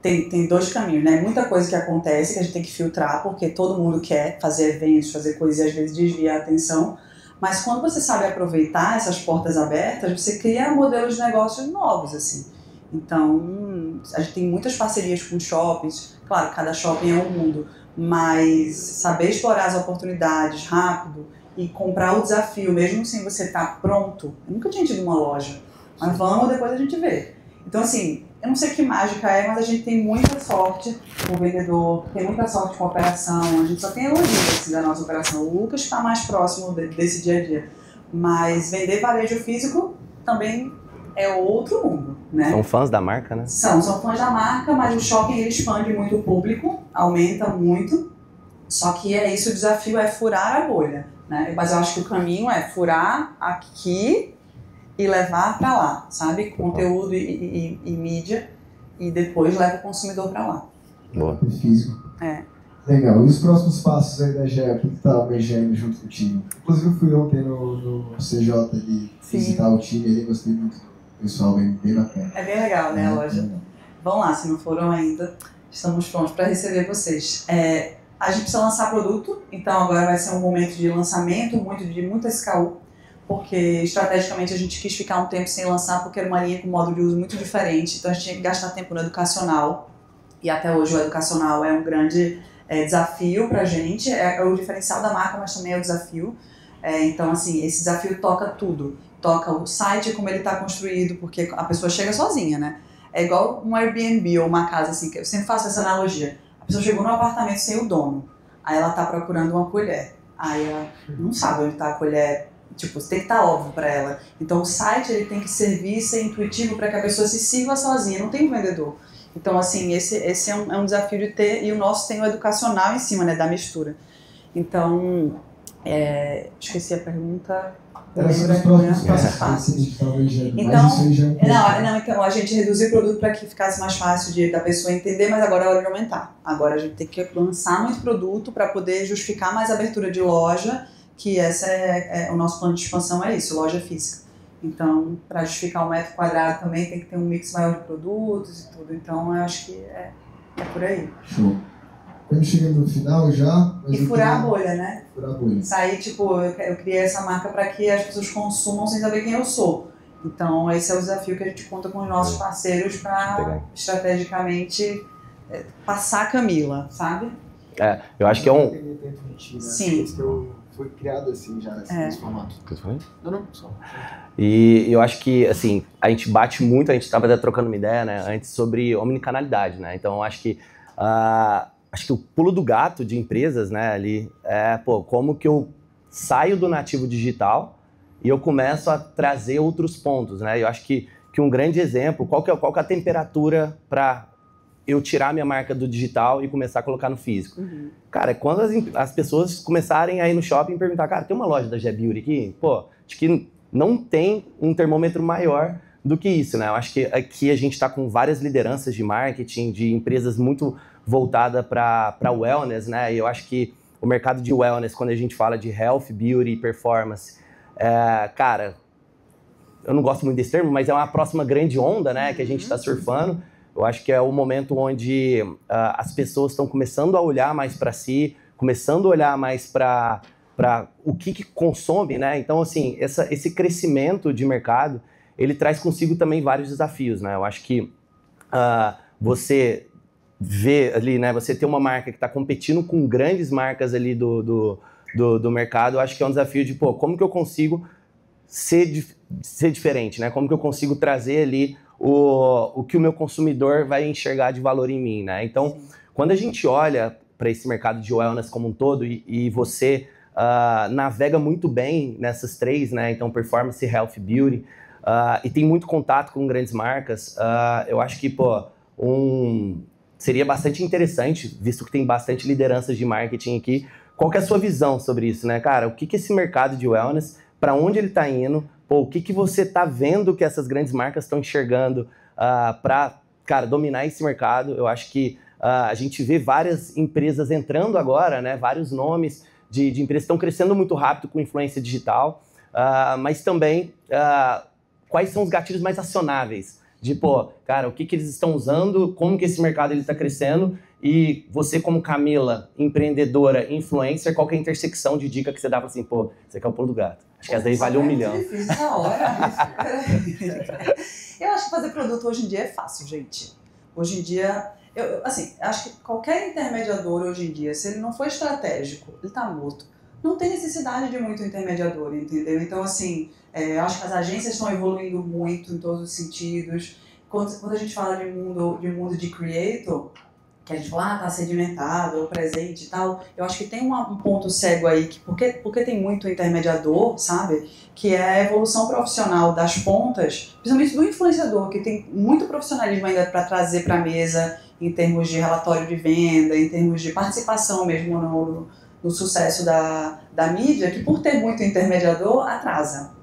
tem 2 caminhos, né? Muita coisa que acontece que a gente tem que filtrar, porque todo mundo quer fazer eventos, fazer coisas e às vezes desvia a atenção. Mas quando você sabe aproveitar essas portas abertas, você cria modelos de negócios novos, assim. Então, a gente tem muitas parcerias com shoppings. Claro, cada shopping é um mundo. Mas saber explorar as oportunidades rápido e comprar o desafio, mesmo sem você estar pronto. Eu nunca tinha tido uma loja, mas depois a gente vê. Então, assim, eu não sei que mágica é, mas a gente tem muita sorte com o vendedor, tem muita sorte com a operação, a gente só tem elogios assim, da nossa operação. O Lucas está mais próximo desse dia a dia, mas vender varejo físico também é outro mundo, né? São fãs da marca, né? São fãs da marca, mas o shopping ele expande muito o público, aumenta muito, só que é isso, o desafio é furar a bolha. Né? Mas eu acho que o caminho é furar aqui e levar para lá, sabe? Conteúdo e mídia, e depois leva o consumidor para lá. Boa. Físico. Legal. E os próximos passos aí da GE? O que está almejando junto com o time? Inclusive eu fui ontem no CJ ali, visitar o time ali, gostei muito do pessoal, bem bacana. É bem legal, né, a loja? Vão lá, se não foram ainda, estamos prontos para receber vocês. A gente precisa lançar produto, então agora vai ser um momento de lançamento, de muita SKU, porque estrategicamente a gente quis ficar um tempo sem lançar, porque era uma linha com modo de uso muito diferente, então a gente tinha que gastar tempo no educacional, e até hoje o educacional é um grande desafio pra gente, é o diferencial da marca, mas também é o desafio. Então, assim, esse desafio toca tudo, toca o site, como ele está construído, porque a pessoa chega sozinha, né? É igual um Airbnb ou uma casa, assim, que eu sempre faço essa analogia. A pessoa chegou no apartamento sem o dono, aí ela tá procurando uma colher, aí ela não sabe onde tá a colher, tipo, tem que estar óbvio para ela. Então o site ele tem que servir, ser intuitivo para que a pessoa se sirva sozinha, não tem um vendedor. Então assim, esse é um desafio de ter, e o nosso tem o educacional em cima, né, da mistura. Então, esqueci a pergunta. Então a gente reduziu o produto para que ficasse mais fácil da pessoa entender, mas agora é hora de aumentar. Agora a gente tem que lançar muito produto para poder justificar mais abertura de loja, que o nosso plano de expansão é isso, loja física. Então, para justificar o metro quadrado também tem que ter um mix maior de produtos e tudo. Então, eu acho que é por aí. Show. Estamos chegando no final já. E furar a bolha, né? Furar a bolha. Sair, tipo, eu criei essa marca para que as pessoas consumam sem saber quem eu sou. Então, esse é o desafio que a gente conta com os nossos parceiros para estrategicamente passar a Camila, sabe? Eu acho que é um... Sim. Foi criado assim já, nesse formato. Não, só. E eu acho que, assim, a gente bate muito, a gente estava até trocando uma ideia, né, antes sobre omnicanalidade, né? Então, eu acho que o pulo do gato de empresas, né, ali, como que eu saio do nativo digital e eu começo a trazer outros pontos, né? Eu acho que que um grande exemplo, qual que é a temperatura para eu tirar minha marca do digital e começar a colocar no físico? Cara, quando as pessoas começarem a ir no shopping e perguntar, cara, tem uma loja da G-Beauty aqui? Pô, acho que não tem um termômetro maior do que isso, né? Eu acho que aqui a gente está com várias lideranças de marketing, de empresas muito voltadas para wellness, né? E eu acho que o mercado de wellness, quando a gente fala de health, beauty, performance, cara, eu não gosto muito desse termo, mas é uma próxima grande onda, né, que a gente está surfando. Eu acho que é o momento onde as pessoas estão começando a olhar mais para si, começando a olhar mais para o que consome, né? Então, assim, esse crescimento de mercado, ele traz consigo também vários desafios, né? Eu acho que você vê ali, né? Você ter uma marca que está competindo com grandes marcas ali do mercado, eu acho que é um desafio de, pô, como que eu consigo ser diferente, né? Como que eu consigo trazer ali o que o meu consumidor vai enxergar de valor em mim, né? Então, quando a gente olha para esse mercado de wellness como um todo e você navega muito bem nessas três, né? Então, performance, health, beauty, e tem muito contato com grandes marcas, eu acho que, pô, seria bastante interessante, visto que tem bastante lideranças de marketing aqui, qual que é a sua visão sobre isso, né, cara? O que esse mercado de wellness, para onde ele está indo? Pô, o que você está vendo que essas grandes marcas estão enxergando para, cara, dominar esse mercado? Eu acho que a gente vê várias empresas entrando agora, né? Vários nomes de empresas que estão crescendo muito rápido com influência digital, mas também quais são os gatilhos mais acionáveis? De, pô, cara, o que eles estão usando, como que esse mercado está crescendo, e você como Camila, empreendedora, influencer, qual que é a intersecção de dica que você dá para assim, pô, você quer o pulo do gato? Acho que essa daí vale 1 milhão. É difícil essa hora. Eu acho que fazer produto hoje em dia é fácil, gente. Hoje em dia, assim, acho que qualquer intermediador hoje em dia, se ele não for estratégico, ele tá morto. Não tem necessidade de muito intermediador, entendeu? Então, assim, eu acho que as agências estão evoluindo muito em todos os sentidos. Quando a gente fala de mundo de creator, que a gente fala, tá sedimentado, ou presente e tal, eu acho que tem um ponto cego aí, que porque tem muito intermediador, sabe? Que é a evolução profissional das pontas, principalmente do influenciador, que tem muito profissionalismo ainda para trazer para a mesa, em termos de relatório de venda, em termos de participação mesmo no sucesso da mídia, que por ter muito intermediador, atrasa.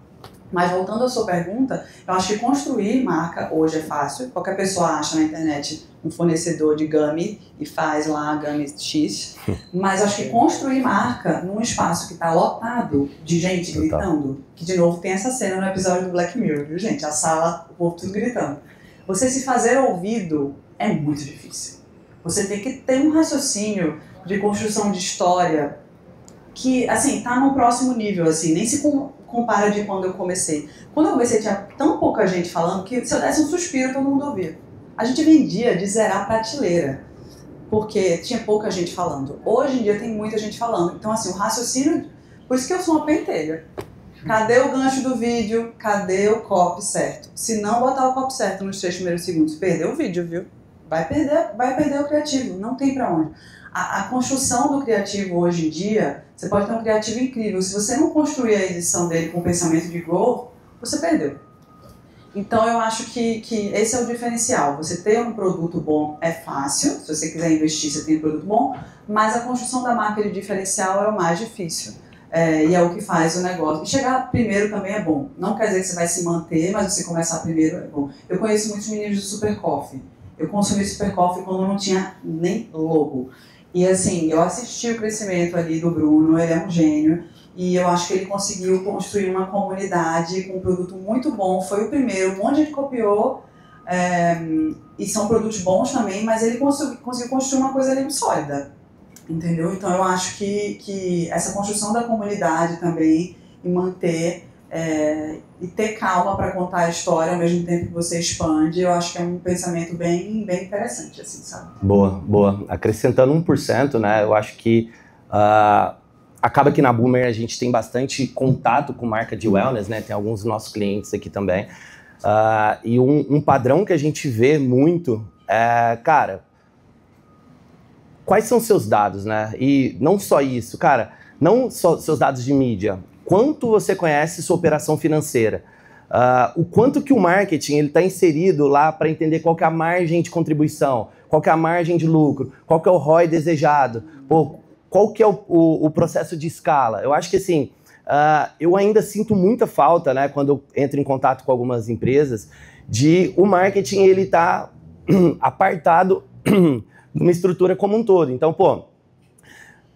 Mas voltando à sua pergunta, eu acho que construir marca hoje é fácil. Qualquer pessoa acha na internet um fornecedor de gummy e faz lá a gummy X. Mas eu acho que construir marca num espaço que está lotado de gente gritando, que de novo tem essa cena no episódio do Black Mirror, viu, gente? A sala, o povo tudo gritando. Você se fazer ouvido é muito difícil. Você tem que ter um raciocínio de construção de história que, assim, tá num próximo nível, assim, nem se compara de quando eu comecei. Quando eu comecei tinha tão pouca gente falando que se eu desse um suspiro todo mundo ouvia. A gente vendia de zerar a prateleira, porque tinha pouca gente falando. Hoje em dia tem muita gente falando. Então, assim, o raciocínio... Por isso que eu sou uma pentelha. Cadê o gancho do vídeo? Cadê o copy certo? Se não botar o copy certo nos 3 primeiros segundos, perdeu o vídeo, viu? Vai perder o criativo, não tem pra onde. A construção do criativo hoje em dia, você pode ter um criativo incrível. Se você não construir a edição dele com o pensamento de growth, você perdeu. Então eu acho que esse é o diferencial. Você ter um produto bom é fácil, se você quiser investir, você tem um produto bom, mas a construção da marca de diferencial é o mais difícil. E é o que faz o negócio. E chegar primeiro também é bom. Não quer dizer que você vai se manter, mas você começar primeiro é bom. Eu conheço muitos meninos do Super Coffee. Eu consumi Super Coffee quando não tinha nem logo. E assim, eu assisti o crescimento ali do Bruno, ele é um gênio, e eu acho que ele conseguiu construir uma comunidade com um produto muito bom, foi o primeiro, um monte de gente copiou, e são produtos bons também, mas ele conseguiu construir uma coisa ali sólida, entendeu? Então eu acho que essa construção da comunidade também, e manter, e ter calma para contar a história ao mesmo tempo que você expande, eu acho que é um pensamento bem interessante, assim, sabe? Boa. Acrescentando 1%, né, eu acho que acaba que na Boomer a gente tem bastante contato com marca de wellness, né, tem alguns dos nossos clientes aqui também, e um padrão que a gente vê muito é, cara, quais são os seus dados, né, e não só isso, cara, não só seus dados de mídia, quanto você conhece sua operação financeira. o quanto que o marketing está inserido lá para entender qual que é a margem de contribuição, qual que é a margem de lucro, qual que é o ROI desejado, pô, qual que é o processo de escala. Eu acho que assim, eu ainda sinto muita falta, né, quando eu entro em contato com algumas empresas, de o marketing ele está apartado de uma estrutura como um todo. Então, pô,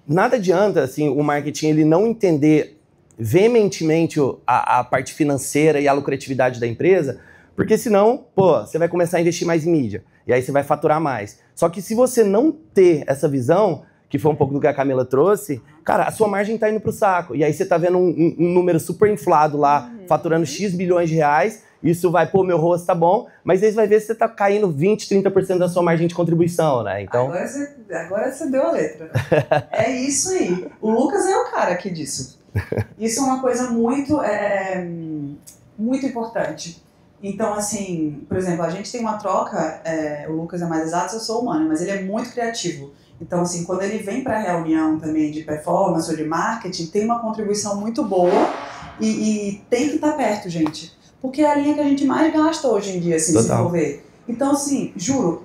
nada adianta assim, o marketing ele não entender veementemente a parte financeira e a lucratividade da empresa, porque senão, pô, você vai começar a investir mais em mídia, e aí você vai faturar mais. Só que se você não ter essa visão, que foi um pouco do que a Camila trouxe, cara, a sua margem tá indo pro saco, e aí você tá vendo um número super inflado lá, faturando X bilhões de reais, isso vai, pô, meu rosto tá bom, mas aí você vai ver se você tá caindo 20, 30% da sua margem de contribuição, né? Então... Agora você deu a letra. É isso aí. O Lucas é o cara aqui disso. Isso é uma coisa muito, muito importante. Então, assim, por exemplo, a gente tem uma troca, o Lucas é mais exato, eu sou humano, mas ele é muito criativo. Então, assim, quando ele vem para a reunião também de performance ou de marketing, tem uma contribuição muito boa e tem que estar perto, gente. Porque é a linha que a gente mais gasta hoje em dia, assim, se for ver. Então, assim, juro,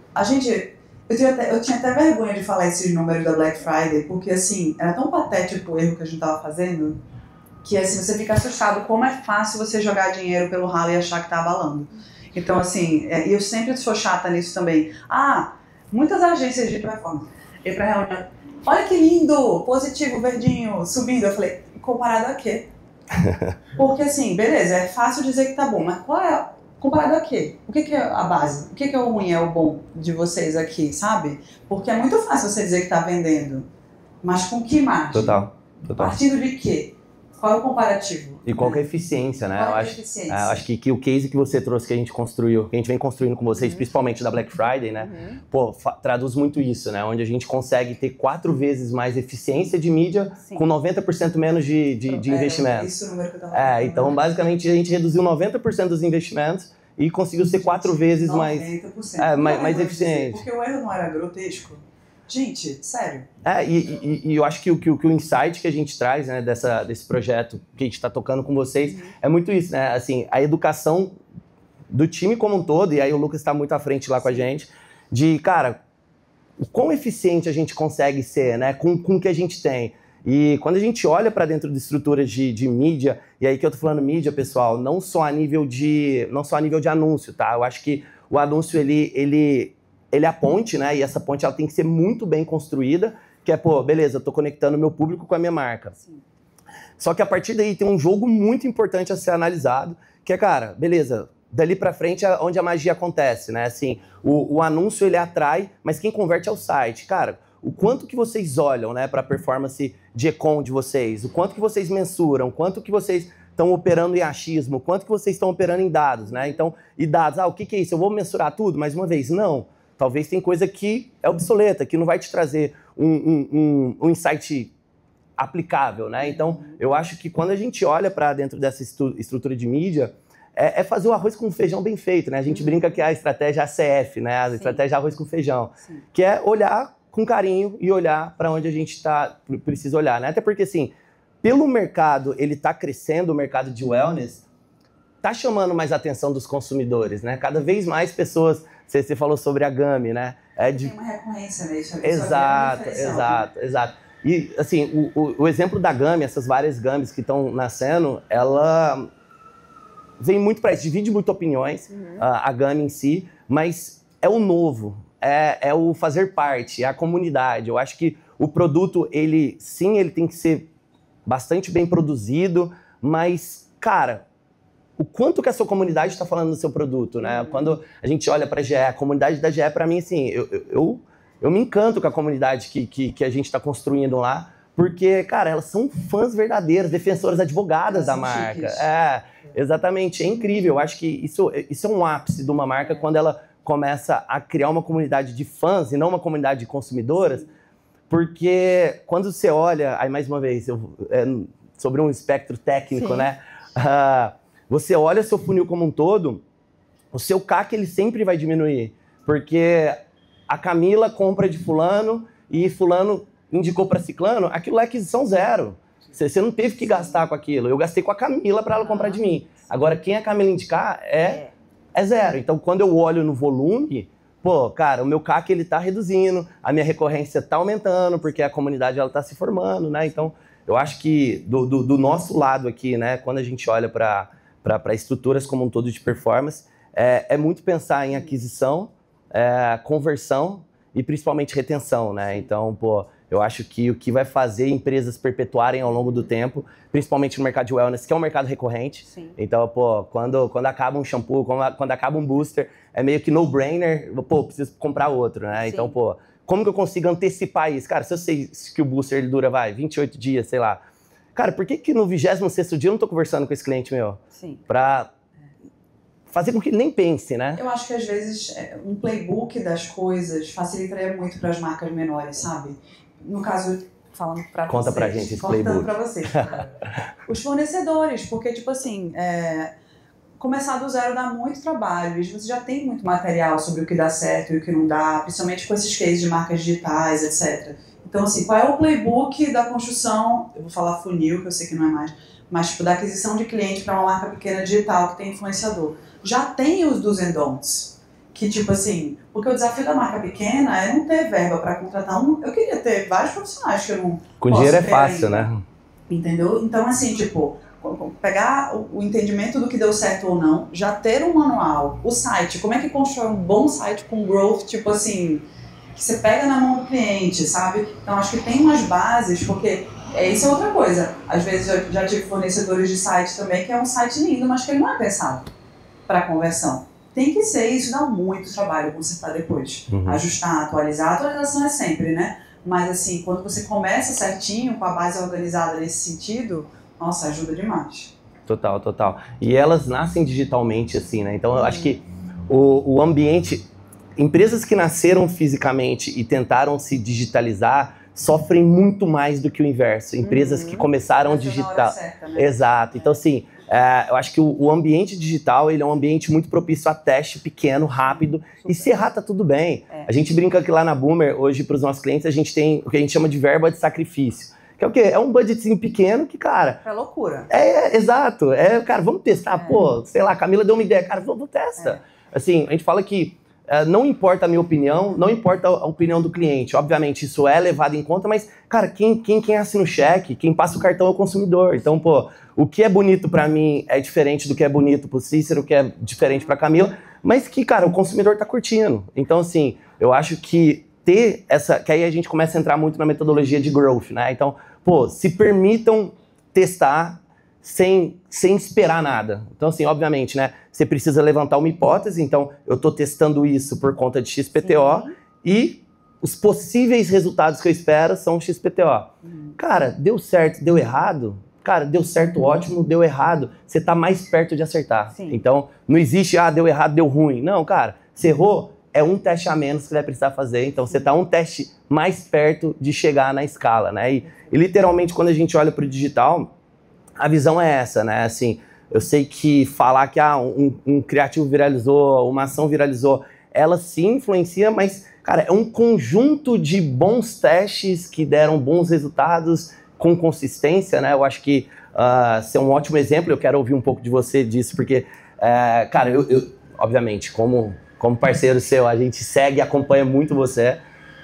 eu tinha até vergonha de falar esses números da Black Friday, porque, assim, era tão patético o erro que a gente tava fazendo, que, assim, você fica assustado como é fácil você jogar dinheiro pelo ralo e achar que tá abalando. Então, assim, eu sempre sou chata nisso também. Muitas agências de performance, eu pra reunião, olha que lindo, positivo, verdinho, subindo. Eu falei, comparado a quê? Porque, assim, beleza, é fácil dizer que tá bom, mas qual é... Comparado a quê? O que é a base? O que é o ruim, é o bom de vocês aqui, sabe? Porque é muito fácil você dizer que está vendendo, mas com que margem? Total. Partindo de quê? Qual é o comparativo? E qual que é a eficiência, né? Qual é a eficiência? Acho que o case que você trouxe, que a gente construiu, que a gente vem construindo com vocês, principalmente da Black Friday, né? Pô, traduz muito isso, né? Onde a gente consegue ter 4 vezes mais eficiência de mídia com 90% menos de investimento. Isso é o número que eu tava falando. Então, basicamente, a gente reduziu 90% dos investimentos e conseguiu ser 4 vezes 90%. mais eficiente. Porque o erro não era grotesco. Gente, sério. E eu acho que o insight que a gente traz, né, desse projeto que a gente está tocando com vocês é muito isso, né? Assim, a educação do time como um todo, e aí o Lucas está muito à frente lá com a gente, de, cara, o quão eficiente a gente consegue ser, né, com o que a gente tem. E quando a gente olha para dentro de estruturas de mídia, e aí que eu tô falando mídia, pessoal, não só a nível de anúncio, tá? Eu acho que o anúncio, ele é a ponte, né? E essa ponte, ela tem que ser muito bem construída, que é, pô, beleza, eu tô conectando o meu público com a minha marca. Sim. Só que a partir daí tem um jogo muito importante a ser analisado, que é, cara, beleza, dali pra frente é onde a magia acontece, né? Assim, o anúncio, ele atrai, mas quem converte é o site. Cara, o quanto que vocês olham, né, para a performance de e-com de vocês, o quanto que vocês mensuram, o quanto que vocês estão operando em achismo, o quanto que vocês estão operando em dados, né? Então, e dados, o que é isso? Eu vou mensurar tudo? Mais uma vez, não. Talvez tem coisa que é obsoleta, que não vai te trazer um insight aplicável, né? Então, eu acho que quando a gente olha para dentro dessa estrutura de mídia, é fazer o arroz com feijão bem feito, né? A gente brinca que é a estratégia ACF, né? A estratégia arroz com feijão, que é olhar com carinho e olhar para onde a gente precisa olhar, né? Até porque, assim, pelo mercado, ele está crescendo, o mercado de wellness, está chamando mais a atenção dos consumidores, né? Cada vez mais pessoas, você falou sobre a Gami, né? Tem uma recorrência, né? Exato. E, assim, o exemplo da Gami, essas várias Gamis que estão nascendo, ela vem muito para isso, divide muito opiniões, a Gami em si, mas é o novo, é o fazer parte, é a comunidade. Eu acho que o produto, ele tem que ser bastante bem produzido, mas, cara, o quanto que a sua comunidade está falando do seu produto, né? Quando a gente olha para a GE, a comunidade da GE, para mim, assim, eu me encanto com a comunidade que a gente está construindo lá, porque, cara, elas são fãs verdadeiras, defensoras, advogadas da marca. Exatamente, é incrível. Eu acho que isso é um ápice de uma marca quando ela começa a criar uma comunidade de fãs e não uma comunidade de consumidoras, porque quando você olha, aí mais uma vez, sobre um espectro técnico, né? Você olha seu funil como um todo, o seu CAC ele sempre vai diminuir, porque a Camila compra de fulano e fulano indicou para ciclano, aquilo é aquisição zero. Você não teve que gastar com aquilo. Eu gastei com a Camila para ela comprar de mim. Agora, quem a Camila indicar é zero. Então, quando eu olho no volume, pô, cara, o meu CAC ele tá reduzindo, a minha recorrência tá aumentando, porque a comunidade ela tá se formando, né? Então, eu acho que do nosso lado aqui, né, quando a gente olha para estruturas como um todo de performance, é muito pensar em aquisição, conversão e principalmente retenção, né? Então, pô, eu acho que o que vai fazer empresas perpetuarem ao longo do tempo, principalmente no mercado de wellness, que é um mercado recorrente. Sim. Então, pô, quando acaba um shampoo, quando acaba um booster, é meio que no-brainer, pô, preciso comprar outro, né? Sim. Então, pô, como que eu consigo antecipar isso? Cara, se eu sei que o booster ele dura, 28 dias, sei lá. Cara, por que no 26º dia eu não tô conversando com esse cliente meu? Sim. Pra fazer com que ele nem pense, né? Eu acho que às vezes um playbook das coisas facilitaria muito para as marcas menores, sabe? No caso, falando para vocês. Conta pra gente esse playbook. Contando pra vocês. Os fornecedores, porque tipo assim, começar do zero dá muito trabalho. E você já tem muito material sobre o que dá certo e o que não dá, principalmente com esses cases de marcas digitais, etc. Então assim, qual é o playbook da construção, eu vou falar funil, que eu sei que não é mais, mas tipo da aquisição de cliente para uma marca pequena digital que tem influenciador. Já tem os do's and don'ts. Que tipo assim, porque o desafio da marca pequena é não ter verba para contratar eu queria ter vários profissionais que eu não com dinheiro é fácil, ainda, né? Entendeu? Então assim, tipo, pegar o entendimento do que deu certo ou não, já ter um manual, o site, como é que constrói um bom site com growth, tipo assim, que você pega na mão do cliente, sabe? Então acho que tem umas bases, porque isso é outra coisa. Às vezes eu já tive fornecedores de site também, que é um site lindo, mas que ele não é pensado para conversão. Tem que ser, isso dá muito trabalho consertar depois. Ajustar, atualizar. A atualização é sempre, né? Mas assim, quando você começa certinho, com a base organizada nesse sentido, nossa, ajuda demais. Total, total. E elas nascem digitalmente, assim, né? Então eu acho que o ambiente... Empresas que nasceram fisicamente e tentaram se digitalizar sofrem muito mais do que o inverso. Empresas que começaram digital... Certa, né? Exato. Então, assim... eu acho que o ambiente digital ele é um ambiente muito propício a teste pequeno, rápido, e se errar tá tudo bem. A gente brinca que lá na Boomer, hoje para os nossos clientes, a gente tem o que a gente chama de verba de sacrifício. Que é o quê? É um budgetzinho pequeno que, cara... É loucura. Exato. Cara, vamos testar. Pô, sei lá, a Camila deu uma ideia. Cara, vamos testa. Assim, a gente fala que não importa a minha opinião, não importa a opinião do cliente. Obviamente, isso é levado em conta, mas, cara, quem assina o cheque, quem passa o cartão é o consumidor. Então, pô, o que é bonito pra mim é diferente do que é bonito pro Cícero, o que é diferente pra Camila, mas que, cara, o consumidor tá curtindo. Então, assim, eu acho que ter essa... Que aí a gente começa a entrar muito na metodologia de growth, né? Então, pô, se permitam testar sem esperar nada. Então, assim, obviamente, né? Você precisa levantar uma hipótese, então eu tô testando isso por conta de XPTO e os possíveis resultados que eu espero são XPTO. Cara, deu certo, deu errado... Cara, deu certo, ótimo, deu errado, você tá mais perto de acertar. Sim. Então, não existe, deu errado, deu ruim. Não, cara, você errou, é um teste a menos que você vai precisar fazer. Então, você tá um teste mais perto de chegar na escala, né? E literalmente, quando a gente olha pro digital, a visão é essa, né? Assim, eu sei que falar que um criativo viralizou, uma ação viralizou, ela sim influencia, mas, cara, é um conjunto de bons testes que deram bons resultados, com consistência, né? Eu acho que você é um ótimo exemplo, eu quero ouvir um pouco de você disso, porque, cara, eu obviamente, como parceiro seu, a gente segue e acompanha muito você,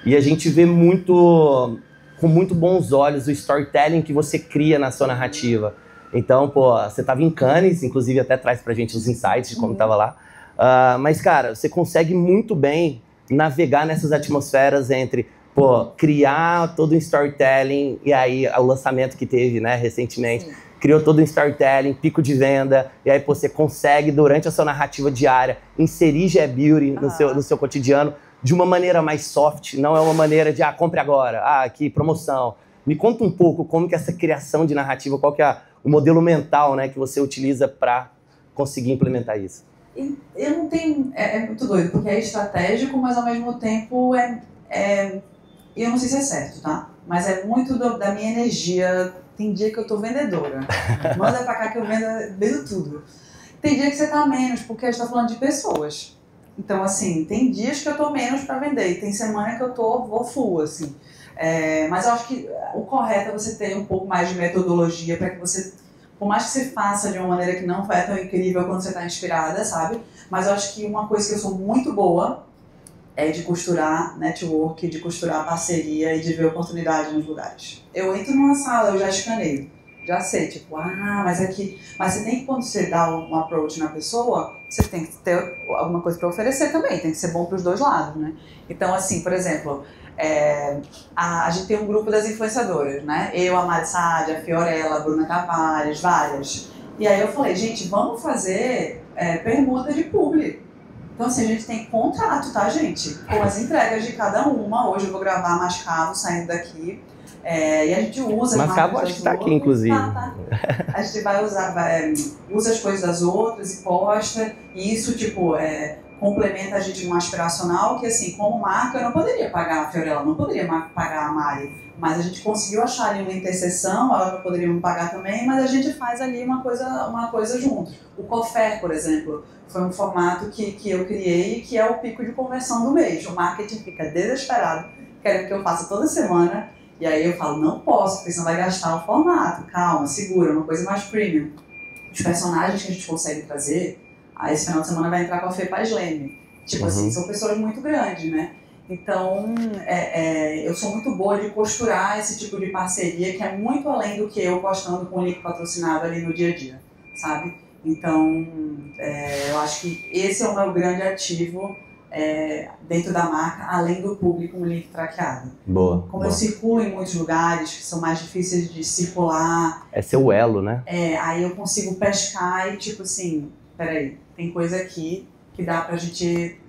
e a gente vê com muito bons olhos o storytelling que você cria na sua narrativa. Então, pô, você tava em Cannes, inclusive até traz pra gente os insights de como tava lá, mas, cara, você consegue muito bem navegar nessas atmosferas entre... Pô, criar todo um storytelling, e aí o lançamento que teve, né, recentemente, criou todo um storytelling, pico de venda, e aí pô, você consegue, durante a sua narrativa diária, inserir G-Beauty no seu cotidiano de uma maneira mais soft, não é uma maneira de, compre agora, aqui, promoção. Me conta um pouco como que essa criação de narrativa, qual que é o modelo mental, né, que você utiliza para conseguir implementar isso? Eu não tenho... É muito doido, porque é estratégico, mas ao mesmo tempo eu não sei se é certo, tá? Mas é muito da minha energia. Tem dia que eu tô vendedora. Manda pra cá que eu vendo tudo. Tem dia que você tá menos, porque a gente tá falando de pessoas. Então, assim, tem dias que eu tô menos pra vender. E tem semana que eu vou full, assim. Mas eu acho que o correto é você ter um pouco mais de metodologia para que você por mais que se faça de uma maneira que não é tão incrível quando você está inspirada, sabe? Mas eu acho que uma coisa que eu sou muito boa é de costurar network, de costurar parceria e de ver oportunidade nos lugares. Eu entro numa sala, eu já escaneio, já sei, tipo, mas aqui... Mas você tem que, quando você dá um approach na pessoa, você tem que ter alguma coisa para oferecer também, tem que ser bom para os dois lados, né? Então, assim, por exemplo, a gente tem um grupo das influenciadoras, né? Eu, a Mari Saad, a Fiorella, a Bruna Tavares, várias. E aí eu falei, gente, vamos fazer permuta de publi. Então, assim, a gente tem contrato, tá, gente? Com as entregas de cada uma. Hoje eu vou gravar Mascavo saindo daqui. E a gente usa... Mascavo acho que tá aqui, inclusive. Tá. A gente vai usar, usa as coisas das outras e posta. E isso, tipo, complementa a gente num aspiracional que, assim, como marca, eu não poderia pagar a Fiorella, não poderia pagar a Mari. Mas a gente conseguiu achar ali uma interseção, elas não poderiam me pagar também, mas a gente faz ali uma coisa junto. O Cofer, por exemplo, foi um formato que eu criei, que é o pico de conversão do mês. O marketing fica desesperado, querendo que eu faça toda semana, e aí eu falo, não posso, porque senão vai gastar o formato. Calma, segura, uma coisa mais premium. Os personagens que a gente consegue trazer, esse final de semana vai entrar com a Fê Paz Leme. Tipo assim, são pessoas muito grandes, né? Então, eu sou muito boa de costurar esse tipo de parceria que é muito além do que eu postando com o link patrocinado ali no dia a dia, sabe? Então, eu acho que esse é o meu grande ativo dentro da marca, além do público, um link traqueado. Boa. Como eu circulo em muitos lugares que são mais difíceis de circular... É seu elo, né? Aí eu consigo pescar e tipo assim, peraí, tem coisa aqui que dá pra gente...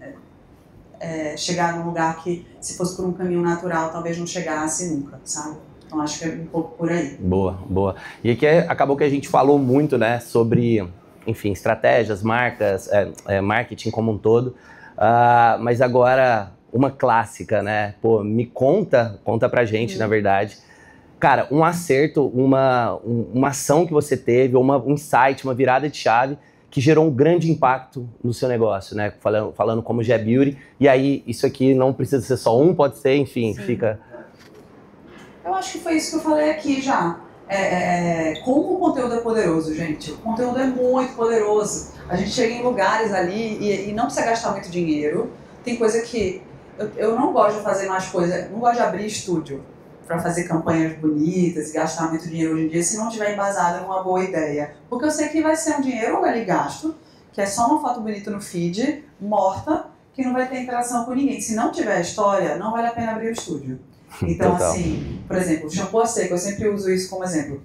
chegar num lugar que, se fosse por um caminho natural, talvez não chegasse nunca, sabe? Então acho que é um pouco por aí. Boa, boa. E aqui acabou que a gente falou muito, né, sobre, enfim, estratégias, marcas, marketing como um todo, mas agora uma clássica, né? Pô, me conta pra gente, na verdade, cara, um acerto, uma ação que você teve, ou um insight, uma virada de chave, que gerou um grande impacto no seu negócio, né? Falando como Gé Beauty. E aí, isso aqui não precisa ser só um, pode ser, enfim, Sim. fica... Eu acho que foi isso que eu falei aqui já. Como o conteúdo é poderoso, gente. O conteúdo é muito poderoso. A gente chega em lugares ali e não precisa gastar muito dinheiro. Tem coisa que... Eu não gosto de fazer mais coisas, não gosto de abrir estúdio para fazer campanhas bonitas e gastar muito dinheiro hoje em dia se não estiver embasado numa boa ideia. Porque eu sei que vai ser um dinheiro ali gasto, que é só uma foto bonita no feed, morta, que não vai ter interação com ninguém. Se não tiver história, não vale a pena abrir o estúdio. Então, assim, por exemplo, o shampoo a seco, eu sempre uso isso como exemplo.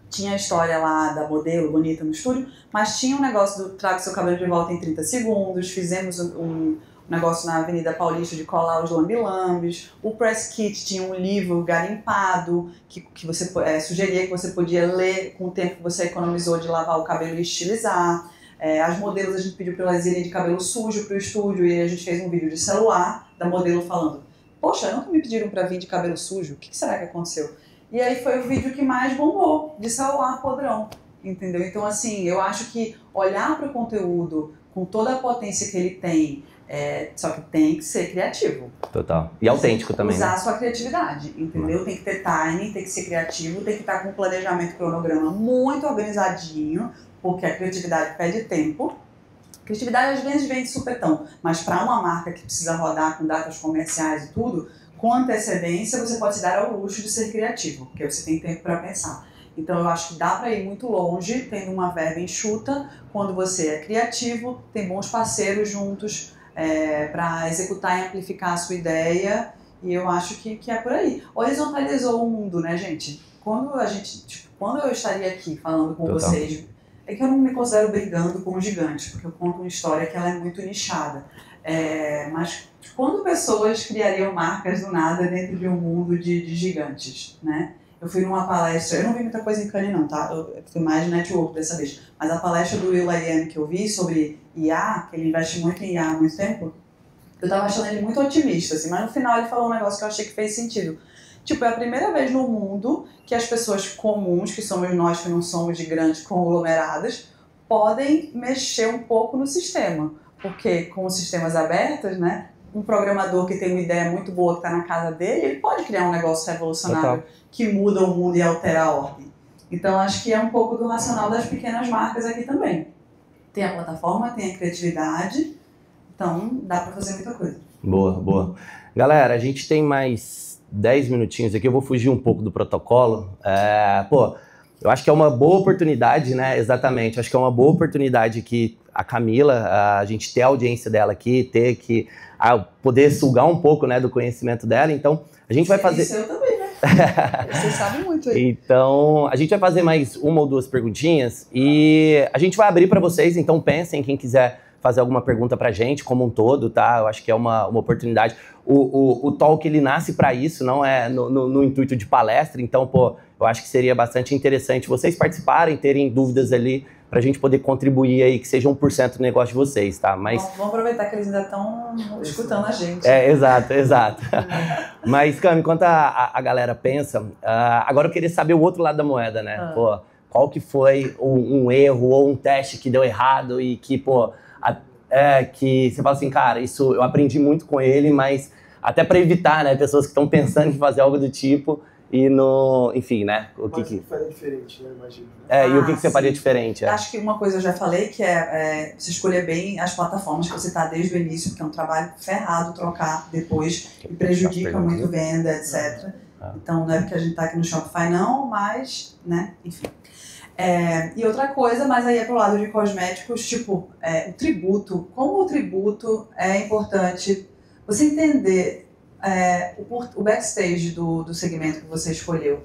Tinha a história lá da modelo bonita no estúdio, mas tinha um negócio do traga seu cabelo de volta em 30 segundos, fizemos um negócio na Avenida Paulista de colar os lambi-lambis. O Press Kit tinha um livro garimpado que você sugeria que você podia ler com o tempo que você economizou de lavar o cabelo e estilizar. As modelos a gente pediu para elas irem de cabelo sujo para o estúdio e a gente fez um vídeo de celular da modelo falando: poxa, nunca me pediram para vir de cabelo sujo, o que será que aconteceu? E aí foi o vídeo que mais bombou, de celular podrão, entendeu? Então assim, eu acho que olhar para o conteúdo com toda a potência que ele tem, só que tem que ser criativo. Total. E autêntico também, usar né? a sua criatividade, entendeu? Tem que ter timing, tem que ser criativo, tem que estar com um planejamento, cronograma muito organizadinho, porque a criatividade pede tempo. Criatividade às vezes vem de supetão, mas para uma marca que precisa rodar com datas comerciais e tudo, com antecedência você pode se dar ao luxo de ser criativo, porque você tem tempo para pensar. Então eu acho que dá para ir muito longe tendo uma verba enxuta, quando você é criativo, tem bons parceiros juntos para executar e amplificar a sua ideia, e eu acho que é por aí. Horizontalizou o mundo, né, gente? Quando eu estaria aqui falando com Total. vocês, é que eu não me considero brigando com gigantes, porque eu conto uma história que ela é muito nichada. Mas quando pessoas criariam marcas do nada dentro de um mundo de gigantes, né? Eu fui numa palestra, eu não vi muita coisa em Cannes não, tá? Eu fui mais de network dessa vez. Mas a palestra do will.i.am que eu vi sobre IA, que ele investe muito em IA há muito tempo, eu tava achando ele muito otimista, assim, mas no final ele falou um negócio que eu achei que fez sentido. Tipo, é a primeira vez no mundo que as pessoas comuns, que somos nós que não somos de grandes conglomerados, podem mexer um pouco no sistema. Porque com os sistemas abertos, né, um programador que tem uma ideia muito boa que está na casa dele, ele pode criar um negócio revolucionário que muda o mundo e altera a ordem. Então, acho que é um pouco do racional das pequenas marcas aqui também. Tem a plataforma, tem a criatividade, então dá para fazer muita coisa. Boa, boa. Galera, a gente tem mais 10 minutinhos aqui, eu vou fugir um pouco do protocolo. Eu acho que é uma boa oportunidade, né? Exatamente, acho que é uma boa oportunidade que a Camila, a gente ter a audiência dela aqui, ter que poder sugar um pouco, né, do conhecimento dela. Então, a gente vai fazer... Isso eu também, né? Você sabe muito aí. Então, a gente vai fazer mais uma ou duas perguntinhas e a gente vai abrir para vocês, então pensem, quem quiser fazer alguma pergunta pra gente, como um todo, tá? Eu acho que é uma oportunidade. O Talk, ele nasce para isso, não é no intuito de palestra, então, eu acho que seria bastante interessante vocês participarem, terem dúvidas ali, pra gente poder contribuir aí, que seja 1% do negócio de vocês, tá? Mas... Vamos aproveitar que eles ainda estão escutando a gente. Exato. Mas, Cami, enquanto a galera pensa, agora eu queria saber o outro lado da moeda, né? Qual que foi um erro ou um teste que deu errado e que, que você fala assim, cara, isso eu aprendi muito com ele, mas até para evitar, né, pessoas que estão pensando em fazer algo do tipo e enfim, né? O que faria diferente, né, imagino. E o que você faria diferente? Acho que uma coisa eu já falei, que é você escolher bem as plataformas que você está desde o início, porque é um trabalho ferrado trocar depois e prejudica muito venda, etc. Então, não é porque a gente está aqui no Shopify não, mas, né, enfim. E outra coisa, mas aí é pro lado de cosméticos, tipo, o tributo. Como o tributo é importante você entender o backstage do segmento que você escolheu.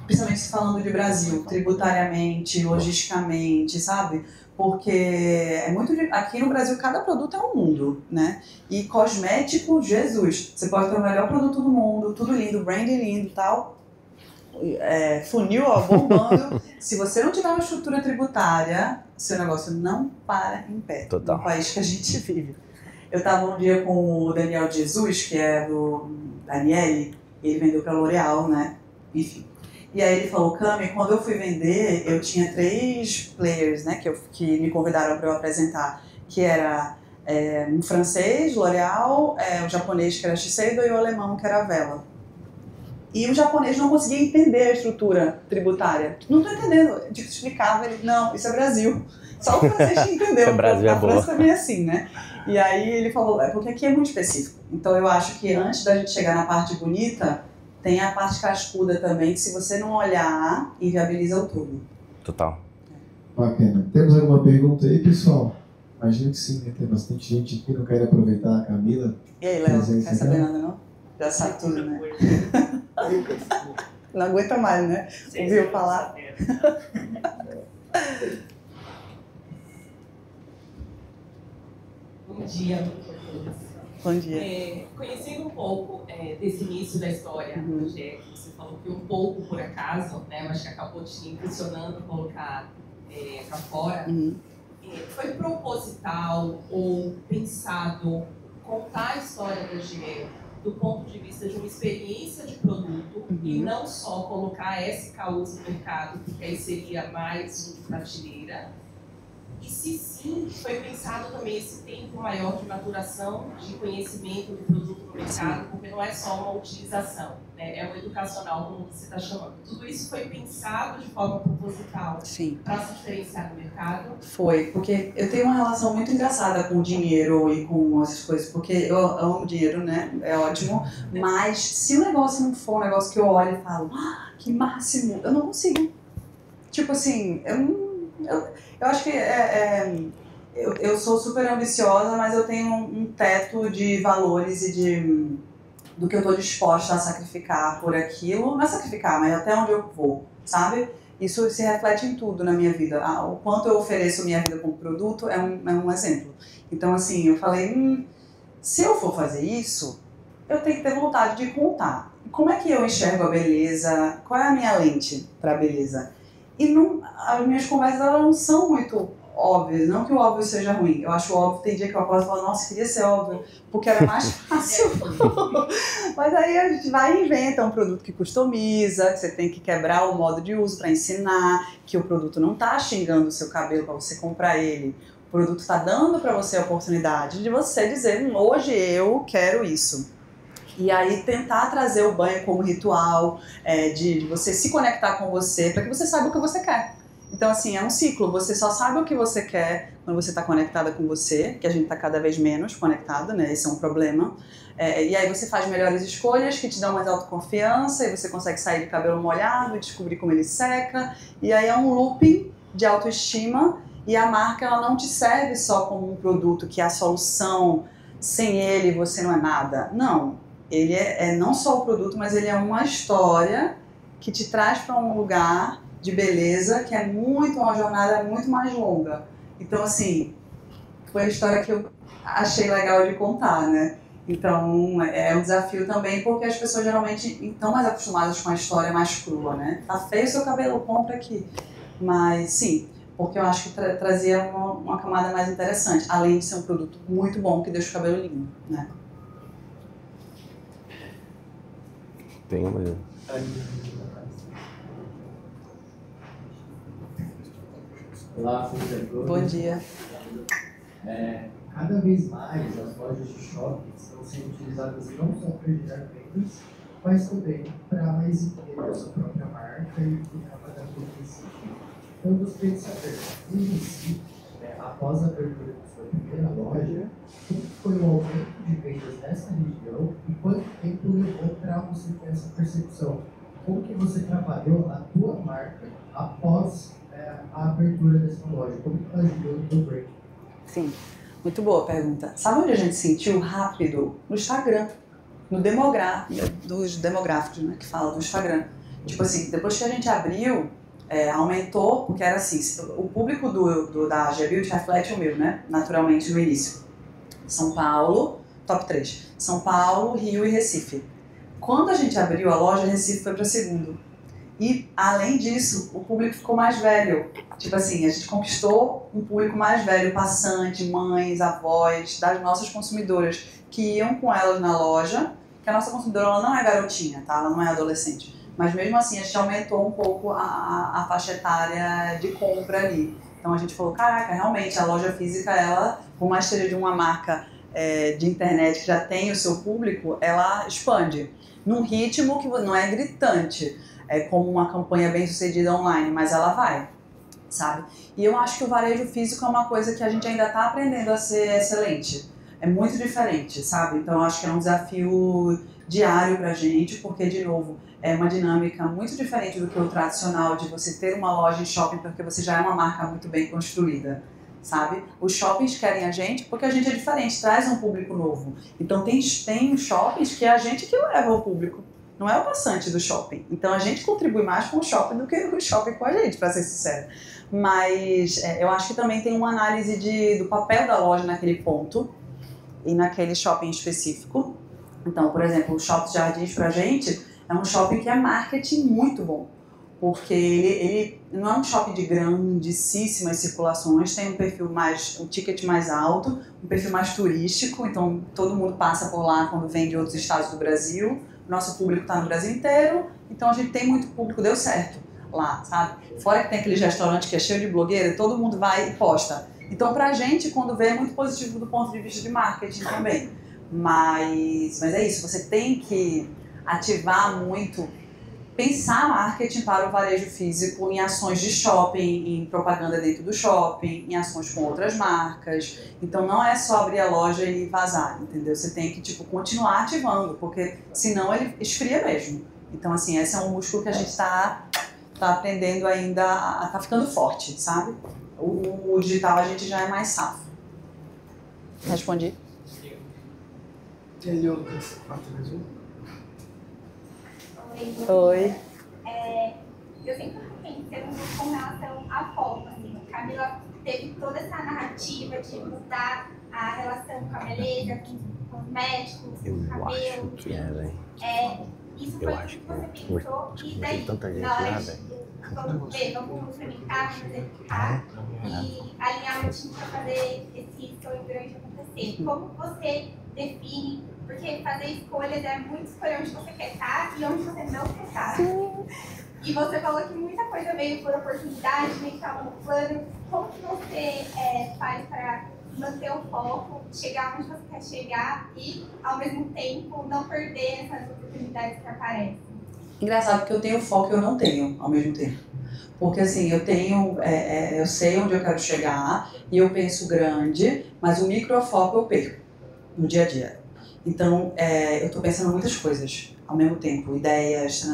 Principalmente falando de Brasil, tributariamente, logisticamente, sabe? Porque aqui no Brasil cada produto é um mundo, né? E cosmético, Jesus, você pode ter o melhor produto do mundo, tudo lindo, branding lindo e tal. Funil, bombando. Se você não tiver uma estrutura tributária, seu negócio não para em pé. Total. No país que a gente vive. Eu estava um dia com o Daniel Jesus, que é do Daniele, e ele vendeu para a L'Oréal, né? Enfim. E aí ele falou, Cami, quando eu fui vender, eu tinha 3 players, né, que me convidaram para eu apresentar, que era um francês, L'Oréal, o japonês, que era Shiseido, e o alemão, que era Vela. E o japonês não conseguia entender a estrutura tributária. Não tô entendendo. Eu explicava, ele, não, isso é Brasil. Só o francês que entendeu. Isso é Brasil, a França também é assim, né? E aí ele falou, porque aqui é muito específico. Então eu acho que antes da gente chegar na parte bonita, tem a parte cascuda também, que se você não olhar, inviabiliza o todo. Total. Bacana. Temos alguma pergunta aí, pessoal? Imagino que sim, né? Tem bastante gente aqui, não quer aproveitar a Camila. E aí, Léo, quer saber nada não? Já sabe tudo, né? Não aguenta mais, né? Ouviu falar? Bom dia. Bom dia. Conhecendo um pouco desse início da história, que você falou que um pouco por acaso, né, mas que acabou te impressionando colocar para fora, foi proposital ou pensado contar a história do GE do ponto de vista de uma experiência de produto e não só colocar SKUs no mercado, porque aí seria mais um prateleira? E se sim, foi pensado também esse tempo maior de maturação, de conhecimento do produto no mercado, porque não é só uma utilização, né? É um educacional, como você está chamando. Tudo isso foi pensado de forma proposital para se diferenciar no mercado? Foi, porque eu tenho uma relação muito engraçada com o dinheiro e com essas coisas, porque eu amo dinheiro, né? É ótimo, mas se o negócio não for um negócio que eu olho e falo, que máximo, eu não consigo. Tipo assim, eu acho que eu sou super ambiciosa, mas eu tenho um teto de valores e do que eu estou disposta a sacrificar por aquilo. Não é sacrificar, mas até onde eu vou, sabe? Isso se reflete em tudo na minha vida. O quanto eu ofereço minha vida como produto é um exemplo. Então, assim, eu falei, se eu for fazer isso, eu tenho que ter vontade de contar. Como é que eu enxergo a beleza? Qual é a minha lente para a beleza? E as minhas conversas elas não são muito óbvias, não que o óbvio seja ruim. Eu acho óbvio, tem dia que eu acordo e falo, nossa, queria ser óbvio, porque era mais fácil. Mas aí a gente vai e inventa um produto que customiza, que você tem que quebrar o modo de uso para ensinar, que o produto não está xingando o seu cabelo para você comprar ele. O produto está dando para você a oportunidade de você dizer, hoje eu quero isso. E aí tentar trazer o banho como ritual, de você se conectar com você, para que você saiba o que você quer. Então, assim, é um ciclo. Você só sabe o que você quer quando você está conectada com você, que a gente está cada vez menos conectado, né? Esse é um problema. E aí você faz melhores escolhas que te dão mais autoconfiança e você consegue sair de cabelo molhado e descobrir como ele seca. E aí é um looping de autoestima e a marca ela não te serve só como um produto que é a solução, sem ele você não é nada. Não, ele é não só o produto, mas ele é uma história que te traz para um lugar de beleza, que é uma jornada muito mais longa. Então, assim, foi a história que eu achei legal de contar, né? Então, é um desafio também, porque as pessoas geralmente estão mais acostumadas com a história mais crua, né? Tá feio o seu cabelo, compra aqui. Mas, sim, porque eu acho que trazia uma camada mais interessante, além de ser um produto muito bom, que deixa o cabelo lindo, né? Tem uma... Olá, Fulvio. Bom dia. Cada vez mais as lojas de shopping estão sendo utilizadas não só para gerar vendas, mas também para exibir a sua própria marca e trabalhar com esse sentido. Então, eu gostaria de saber, em si, após a abertura da sua primeira loja, como foi o aumento de vendas nessa região e quanto tempo levou para você ter essa percepção? Como que você trabalhou a tua marca após a abertura dessa loja? Como que ela ajudou no teu break? Sim, muito boa pergunta. Sabe onde a gente sentiu rápido? No Instagram, dos demográficos, né, que fala do Instagram. Tipo assim, depois que a gente abriu, aumentou, porque era assim, o público da G-Build reflete o meu, né, naturalmente no início. São Paulo, top 3, São Paulo, Rio e Recife. Quando a gente abriu a loja, Recife foi para segundo. E, além disso, o público ficou mais velho. Tipo assim, a gente conquistou um público mais velho, passante, mães, avós, das nossas consumidoras, que iam com elas na loja, que a nossa consumidora ela não é garotinha, tá? Ela não é adolescente. Mas mesmo assim, a gente aumentou um pouco a faixa etária de compra ali. Então a gente falou, caraca, realmente, a loja física, ela, por mais que seja de uma marca de internet que já tem o seu público, ela expande. Num ritmo que não é gritante, como uma campanha bem sucedida online, mas ela vai, sabe? E eu acho que o varejo físico é uma coisa que a gente ainda está aprendendo a ser excelente. É muito diferente, sabe? Então eu acho que é um desafio diário pra gente, porque, de novo, é uma dinâmica muito diferente do que o tradicional de você ter uma loja em shopping porque você já é uma marca muito bem construída, sabe? Os shoppings querem a gente porque a gente é diferente, traz um público novo. Então tem shoppings que é a gente que leva o público. Não é o passante do shopping. Então a gente contribui mais com o shopping do que o shopping com a gente, para ser sincero. Mas eu acho que também tem uma análise do papel da loja naquele ponto e naquele shopping específico. Então, por exemplo, o Shopping Jardins pra gente é um shopping que é marketing muito bom. Porque ele não é um shopping de grandíssimas circulações, tem um ticket mais alto, um perfil mais turístico, então todo mundo passa por lá quando vem de outros estados do Brasil. Nosso público está no Brasil inteiro, então a gente tem muito público, deu certo lá, sabe? Fora que tem aqueles restaurantes que é cheio de blogueira, todo mundo vai e posta. Então pra gente, quando vê, é muito positivo do ponto de vista de marketing também. Mas é isso, você tem que ativar muito, pensar marketing para o varejo físico em ações de shopping, em propaganda dentro do shopping, em ações com outras marcas. Então não é só abrir a loja e vazar, entendeu? Você tem que continuar ativando, porque senão ele esfria mesmo. Então assim, esse é um músculo que a gente está aprendendo ainda, tá ficando forte, sabe? O digital a gente já é mais safo. Respondi? E outras? Oi. Eu sempre fiquei pensando com relação à foto, assim, a Camila teve toda essa narrativa de mudar a relação com a beleza, com os médicos, com o cabelo. Acho que é, velho. Isso foi o que você pensou e daí, na hora vamos experimentar, vamos executar e alinhar o time para fazer esse sonho grande acontecer. Como você define? Porque fazer escolhas é muito escolher onde você quer estar e onde você não quer estar. E você falou que muita coisa veio por oportunidade, nem estava no plano. Como que você faz para manter o foco, chegar onde você quer chegar e, ao mesmo tempo, não perder essas oportunidades que aparecem? Engraçado, porque eu tenho foco e eu não tenho ao mesmo tempo. Porque assim, eu sei onde eu quero chegar e eu penso grande, mas o microfoco eu perco no dia a dia. Então, eu estou pensando em muitas coisas ao mesmo tempo, ideias,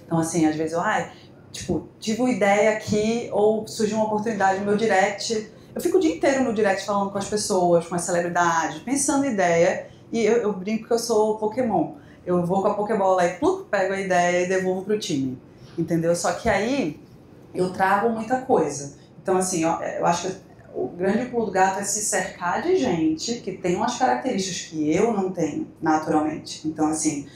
então assim, às vezes eu, tive uma ideia aqui ou surgiu uma oportunidade no meu direct. Eu fico o dia inteiro no direct falando com as pessoas, com as celebridades, pensando em ideia, e eu brinco que eu sou Pokémon. Eu vou com a Pokébola e pego a ideia e devolvo pro time, entendeu? Só que aí eu trago muita coisa. Então assim, eu acho que o grande pulo do gato é se cercar de gente que tem umas características que eu não tenho naturalmente. Então assim,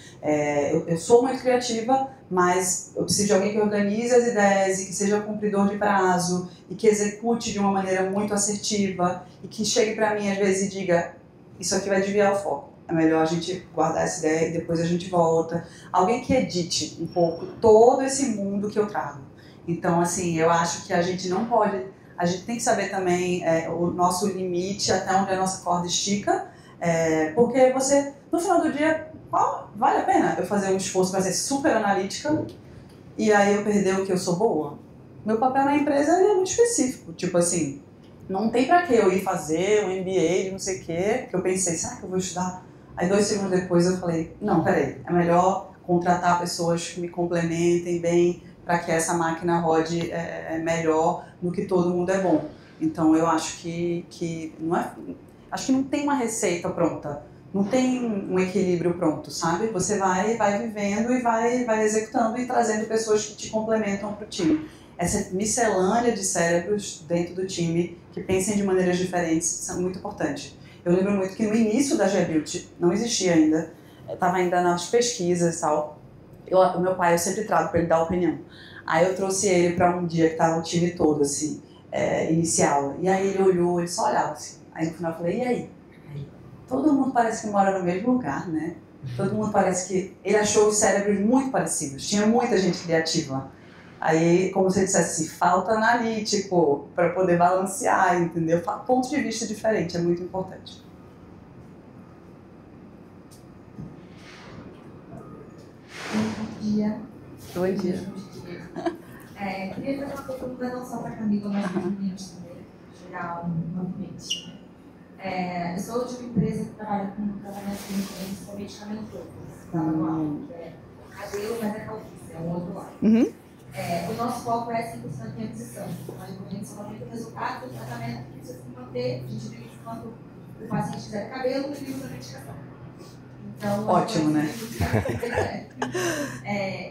eu sou muito criativa, mas eu preciso de alguém que organize as ideias e que seja cumpridor de prazo e que execute de uma maneira muito assertiva e que chegue para mim às vezes e diga: isso aqui vai desviar o foco, é melhor a gente guardar essa ideia e depois a gente volta. Alguém que edite um pouco todo esse mundo que eu trago. Então assim, eu acho que a gente não pode, a gente tem que saber também o nosso limite, até onde a nossa corda estica, porque você, no final do dia, vale a pena eu fazer um esforço para ser super analítica e aí eu perder o que eu sou boa? Meu papel na empresa é muito específico, tipo assim, não tem pra que eu ir fazer um MBA de não sei o quê, que eu pensei, será que eu vou estudar? Aí 2 segundos depois eu falei, não, peraí, é melhor contratar pessoas que me complementem bem para que essa máquina rode melhor no que todo mundo é bom. Então eu acho que acho que não tem uma receita pronta. Não tem um equilíbrio pronto, sabe? Você vai vivendo e vai executando e trazendo pessoas que te complementam para o time. Essa miscelânea de cérebros dentro do time que pensem de maneiras diferentes são muito importantes. Eu lembro muito que no início da G-Build, não existia ainda, estava ainda nas pesquisas e tal. O meu pai eu sempre trago para ele dar opinião. Aí eu trouxe ele para um dia que estava o time todo, assim, inicial. E aí ele olhou, ele só olhava assim. Aí no final eu falei, e aí? Todo mundo parece que mora no mesmo lugar, né? Todo mundo parece que... Ele achou os cérebros muito parecidos. Tinha muita gente criativa. Aí, como se ele dissesse assim, falta analítico para poder balancear, entendeu? Ponto de vista diferente, é muito importante. Bom dia. Bom dia. Queria fazer uma pergunta não só para a Camila, mas para os meninos também, gerar um ambiente. Eu sou de uma empresa que trabalha com tratamento de ingredientes com medicamentoso. Que é cabelo, mas é calvície, é um outro lado. Uhum. O nosso foco é 100% em aquisição. Nós correntes só manter o resultado do tratamento que precisa se manter. A gente utiliza quando o paciente tiver cabelo, ele usa a medicação. Então, ótimo, né?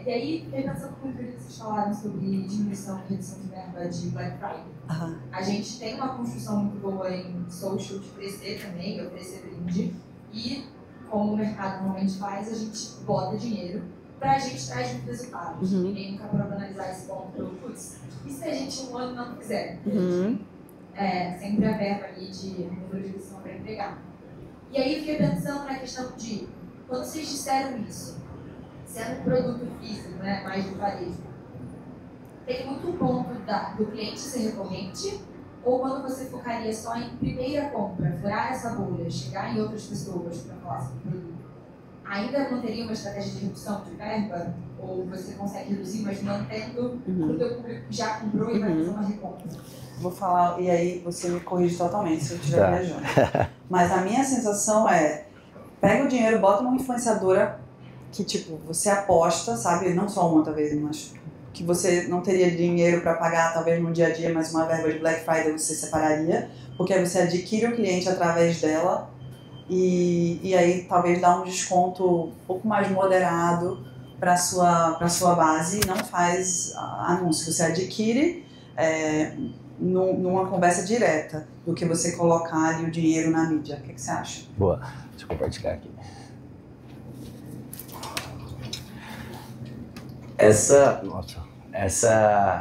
E aí, fiquei pensando muito que vocês falaram sobre diminuição e redução de verba de Black Friday. Uhum. A gente tem uma construção muito boa em social de crescer também, oferecer brinde. E, como o mercado normalmente faz, a gente bota dinheiro pra gente trazer muito resultados. Uhum. Ninguém nunca parou pra analisar esse ponto. Putz, e se a gente um ano não fizer? Uhum. Sempre a verba ali de número de lição para entregar. E aí eu fiquei pensando na questão de, quando vocês disseram isso, sendo um produto físico, né, mais de varejo, tem muito ponto do cliente ser recorrente, ou quando você focaria só em primeira compra, furar essa bolha, chegar em outras pessoas para falar sobre o produto, ainda manteria uma estratégia de redução de verba? Ou você consegue reduzir, mas mantendo o teu público que já comprou e vai fazer uma recompra? Vou falar, e aí você me corrige totalmente se eu estiver viajando. Mas a minha sensação é, pega o dinheiro, bota uma influenciadora que, tipo, você aposta, sabe? Não só uma, talvez, mas que você não teria dinheiro para pagar, talvez, no dia a dia, mas uma verba de Black Friday você separaria, porque aí você adquire o cliente através dela e aí talvez dá um desconto um pouco mais moderado para sua base e não faz anúncio. Você adquire numa conversa direta do que você colocar ali o dinheiro na mídia. O que você acha? Boa. Deixa eu compartilhar aqui. Essa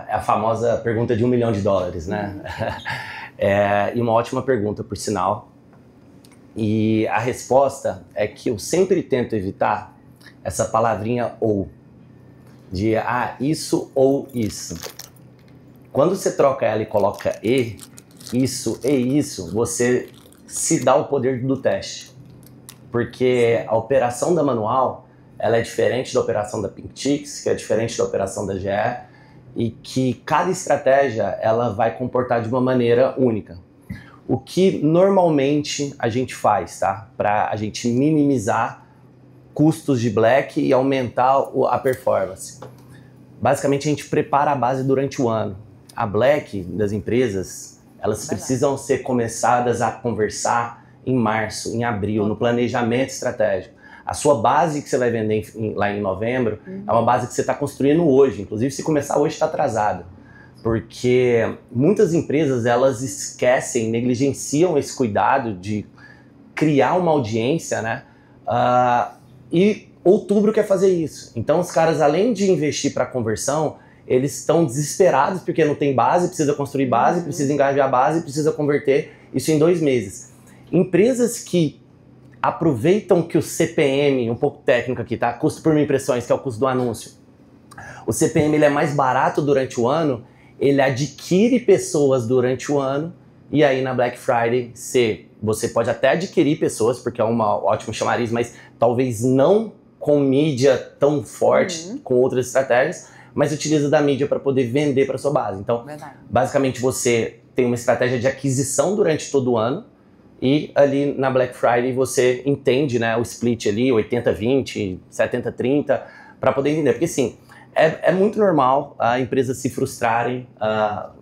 é a famosa pergunta de $1 milhão, né? E uma ótima pergunta, por sinal. E a resposta é que eu sempre tento evitar essa palavrinha ou. De isso ou isso. Quando você troca ela e coloca isso e isso, você se dá o poder do teste. Porque a operação da manual, ela é diferente da operação da Pink Chicks, que é diferente da operação da GE, e que cada estratégia ela vai comportar de uma maneira única. O que normalmente a gente faz, tá? Para a gente minimizar custos de black e aumentar a performance. Basicamente a gente prepara a base durante o ano. A black das empresas, elas precisam ser começadas a conversar em março, em abril, no planejamento estratégico. A sua base que você vai vender lá em novembro é uma base que você está construindo hoje. Inclusive, se começar hoje, está atrasado. Porque muitas empresas, elas esquecem, negligenciam esse cuidado de criar uma audiência, né? E outubro quer fazer isso. Então, os caras, além de investir para conversão, eles estão desesperados porque não tem base, precisa construir base, precisa engajar base, precisa converter isso em 2 meses. Empresas que aproveitam que o CPM, um pouco técnico aqui, tá? Custo por impressões, que é o custo do anúncio. O CPM ele é mais barato durante o ano, ele adquire pessoas durante o ano, e aí na Black Friday você pode até adquirir pessoas, porque é um ótimo chamariz, mas talvez não com mídia tão forte, com outras estratégias, mas utiliza da mídia para poder vender para sua base. Então, basicamente você tem uma estratégia de aquisição durante todo o ano, e ali na Black Friday você entende, né, o split ali, 80-20, 70-30, para poder entender. Porque sim, é muito normal a empresa se frustrarem,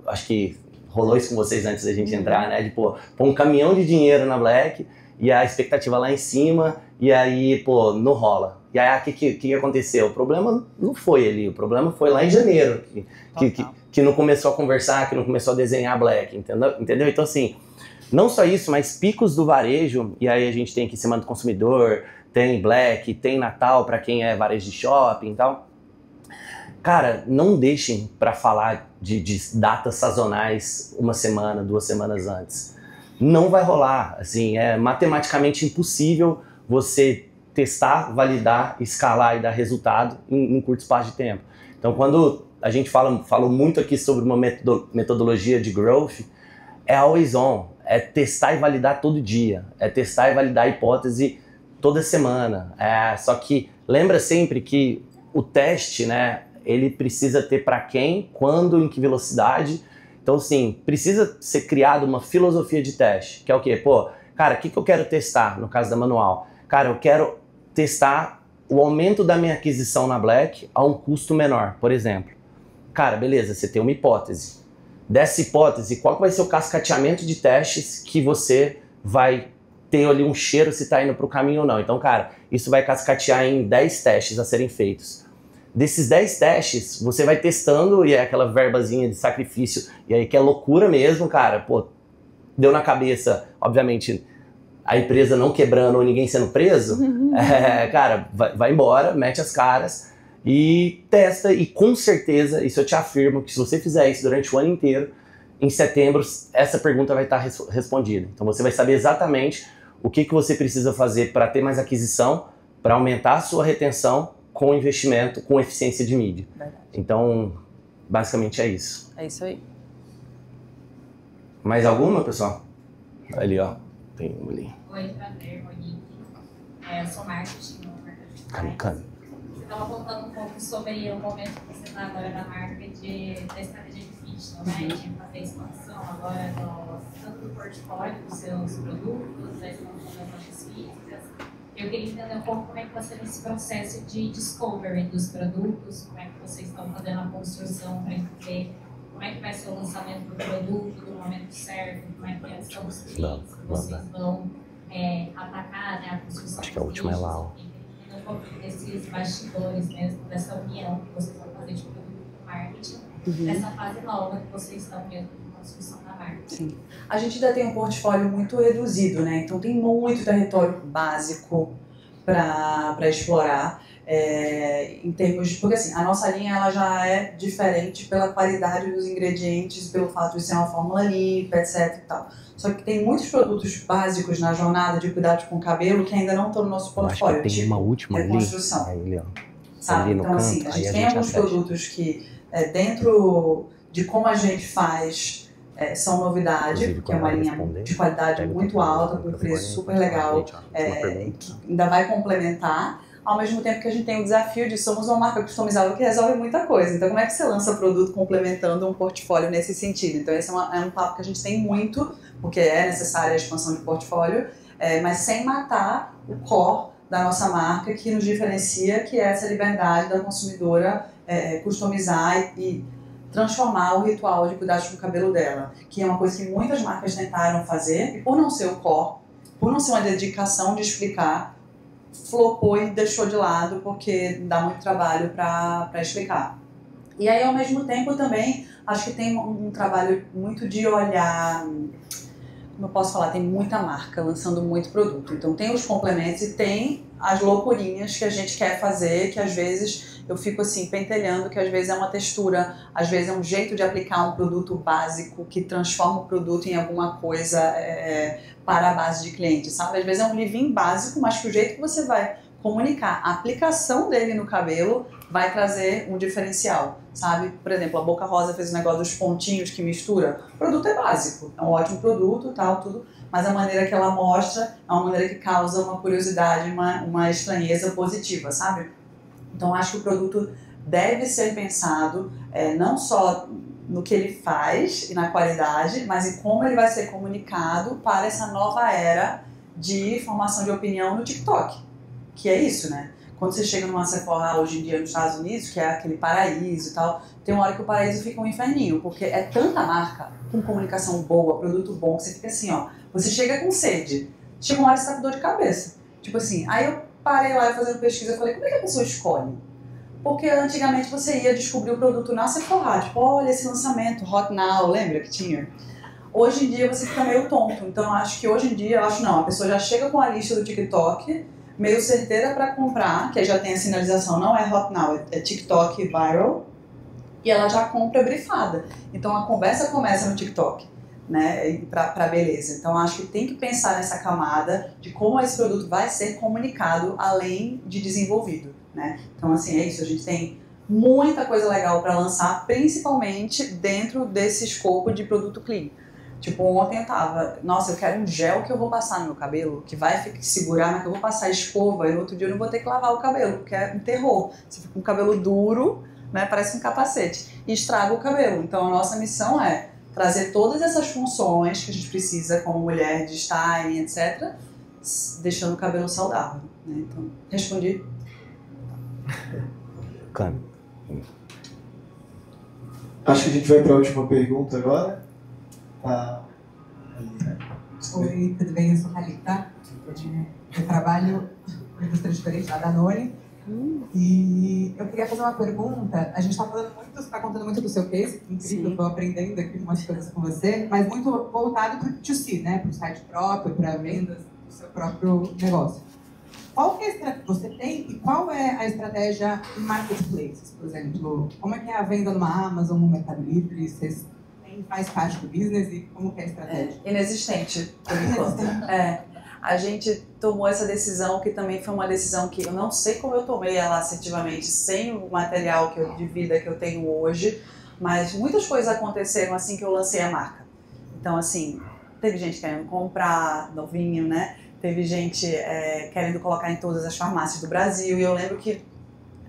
acho que rolou isso com vocês antes da gente entrar, né, de pôr um caminhão de dinheiro na Black e a expectativa lá em cima, e aí, pô, não rola. E aí, o que aconteceu? O problema não foi ali, o problema foi lá em janeiro, que não começou a conversar, que não começou a desenhar Black, entendeu? Então, assim, não só isso, mas picos do varejo, e aí a gente tem aqui Semana do Consumidor, tem Black, tem Natal para quem é varejo de shopping e tal. Cara, não deixem para falar de datas sazonais 1 semana, 2 semanas antes. Não vai rolar, assim, é matematicamente impossível você testar, validar, escalar e dar resultado em curto espaço de tempo. Então, quando a gente fala muito aqui sobre uma metodologia de growth, é always on, é testar e validar todo dia, é testar e validar a hipótese toda semana. Só que lembra sempre que o teste, né, ele precisa ter para quem, quando, em que velocidade. Então, sim, precisa ser criada uma filosofia de teste, que é o quê? Pô, cara, o que eu quero testar no caso da manual? Cara, eu quero testar o aumento da minha aquisição na Black a um custo menor, por exemplo. Cara, beleza, você tem uma hipótese. Dessa hipótese, qual vai ser o cascateamento de testes que você vai ter ali um cheiro se está indo para o caminho ou não? Então, cara, isso vai cascatear em 10 testes a serem feitos. Desses 10 testes, você vai testando, e é aquela verbazinha de sacrifício, e aí que é loucura mesmo, cara, pô, deu na cabeça, obviamente, a empresa não quebrando ou ninguém sendo preso, cara, vai embora, mete as caras e testa, e com certeza, isso eu te afirmo, que se você fizer isso durante o ano inteiro, em setembro, essa pergunta vai estar respondida. Então você vai saber exatamente o que você precisa fazer para ter mais aquisição, para aumentar a sua retenção, com investimento, com eficiência de mídia. Verdade. Então, basicamente é isso. É isso aí. Mais alguma, pessoal? Ali, ó. Tem uma ali. Oi, prazer, Monique. Eu sou marketing no mercado. Cano. Você estava contando um pouco sobre o momento que você está agora na marca da estratégia de fit, né? De fazer expansão agora tanto do portfólio dos seus produtos, da expansão das nossas físicas. Eu queria entender um pouco como é que vai ser esse processo de discovery dos produtos, como é que vocês estão fazendo a construção para entender como é que vai ser o lançamento do produto no momento certo, como é que são os clientes que vocês vão atacar, né, a construção. Acho que a última é lá, ó. Entender um pouco desses bastidores mesmo, dessa união que vocês vão fazer de produto e marketing, dessa fase nova que vocês estão mesmo de construção da marca. Sim. A gente ainda tem um portfólio muito reduzido, né? Então tem muito território básico para explorar. Em termos de, porque assim, a nossa linha ela já é diferente pela qualidade dos ingredientes, pelo fato de ser uma fórmula limpa, etc e tal. Só que tem muitos produtos básicos na jornada de cuidado com o cabelo que ainda não estão no nosso portfólio. Acho que tem uma última ali. Reconstrução. Ali, ó. Sabe? Ali no então, canto, assim, a gente aí tem alguns produtos que, dentro de como a gente faz são novidade, que é uma linha de qualidade muito alta, com um preço super legal, que ainda vai complementar, ao mesmo tempo que a gente tem o desafio de somos uma marca customizável que resolve muita coisa. Então, como é que você lança produto complementando um portfólio nesse sentido? Então, esse é um papo que a gente tem muito, porque é necessária a expansão de portfólio, mas sem matar o core da nossa marca, que nos diferencia, que é essa liberdade da consumidora customizar e transformar o ritual de cuidar com o cabelo dela, que é uma coisa que muitas marcas tentaram fazer, e por não ser o core, por não ser uma dedicação de explicar, flopou e deixou de lado, porque dá muito trabalho para explicar. E aí, ao mesmo tempo, também, acho que tem um trabalho muito de olhar, como eu posso falar, tem muita marca lançando muito produto. Então, tem os complementos e tem as loucurinhas que a gente quer fazer, que às vezes eu fico assim, pentelhando, que às vezes é uma textura, às vezes é um jeito de aplicar um produto básico que transforma o produto em alguma coisa para a base de cliente, sabe? Às vezes é um leave-in básico, mas que o jeito que você vai comunicar a aplicação dele no cabelo vai trazer um diferencial, sabe? Por exemplo, a Boca Rosa fez o negócio dos pontinhos que mistura. O produto é básico, é um ótimo produto, tal, tudo, mas a maneira que ela mostra é uma maneira que causa uma curiosidade, uma estranheza positiva, sabe? Então, acho que o produto deve ser pensado não só no que ele faz e na qualidade, mas em como ele vai ser comunicado para essa nova era de formação de opinião no TikTok, que é isso, né? Quando você chega numa Sephora hoje em dia nos Estados Unidos, que é aquele paraíso e tal, tem uma hora que o paraíso fica um inferninho, porque é tanta marca com comunicação boa, produto bom, que você fica assim, ó, você chega com sede, chega uma hora que você tá com dor de cabeça. Tipo assim, aí eu parei lá fazendo pesquisa e falei, como é que a pessoa escolhe? Porque antigamente você ia descobrir o produto na Sephora, tipo, olha esse lançamento, Hot Now, lembra que tinha? Hoje em dia você fica meio tonto, então eu acho que hoje em dia, a pessoa já chega com a lista do TikTok, meio certeira para comprar, que aí já tem a sinalização, não é Hot Now, é TikTok Viral, e ela já compra brifada. Então a conversa começa no TikTok, né, para beleza. Então acho que tem que pensar nessa camada de como esse produto vai ser comunicado além de desenvolvido, né? Então assim, é isso, a gente tem muita coisa legal para lançar, principalmente dentro desse escopo de produto clean. Tipo, ontem eu tava, nossa, eu quero um gel que eu vou passar no meu cabelo, que vai segurar, mas que eu vou passar escova, e no outro dia eu não vou ter que lavar o cabelo, porque é um terror. Você fica com o cabelo duro, né, parece um capacete, e estraga o cabelo. Então a nossa missão é trazer todas essas funções que a gente precisa como mulher de styling, etc., deixando o cabelo saudável, né? Então, respondi. Claro. Acho que a gente vai para a última pergunta agora. Oi, tudo bem? Eu sou Thalita. Eu trabalho na indústria diferente da Danone. E eu queria fazer uma pergunta. A gente está contando muito do seu case, incrível, estou aprendendo aqui umas coisas com você, mas muito voltado para o B2C, né? Para o site próprio, para vendas do seu próprio negócio. Qual que é a estratégia que você tem e qual é a estratégia em marketplaces, por exemplo? Como é que é a venda numa Amazon, no Mercado Livre? Vocês faz parte do business e como que é a estratégia? Inexistente, por enquanto. A gente tomou essa decisão, que também foi uma decisão que eu não sei como eu tomei ela assertivamente, sem o material de vida que eu tenho hoje, mas muitas coisas aconteceram assim que eu lancei a marca. Então, assim, teve gente querendo comprar, novinho, né? Teve gente querendo colocar em todas as farmácias do Brasil, e eu lembro que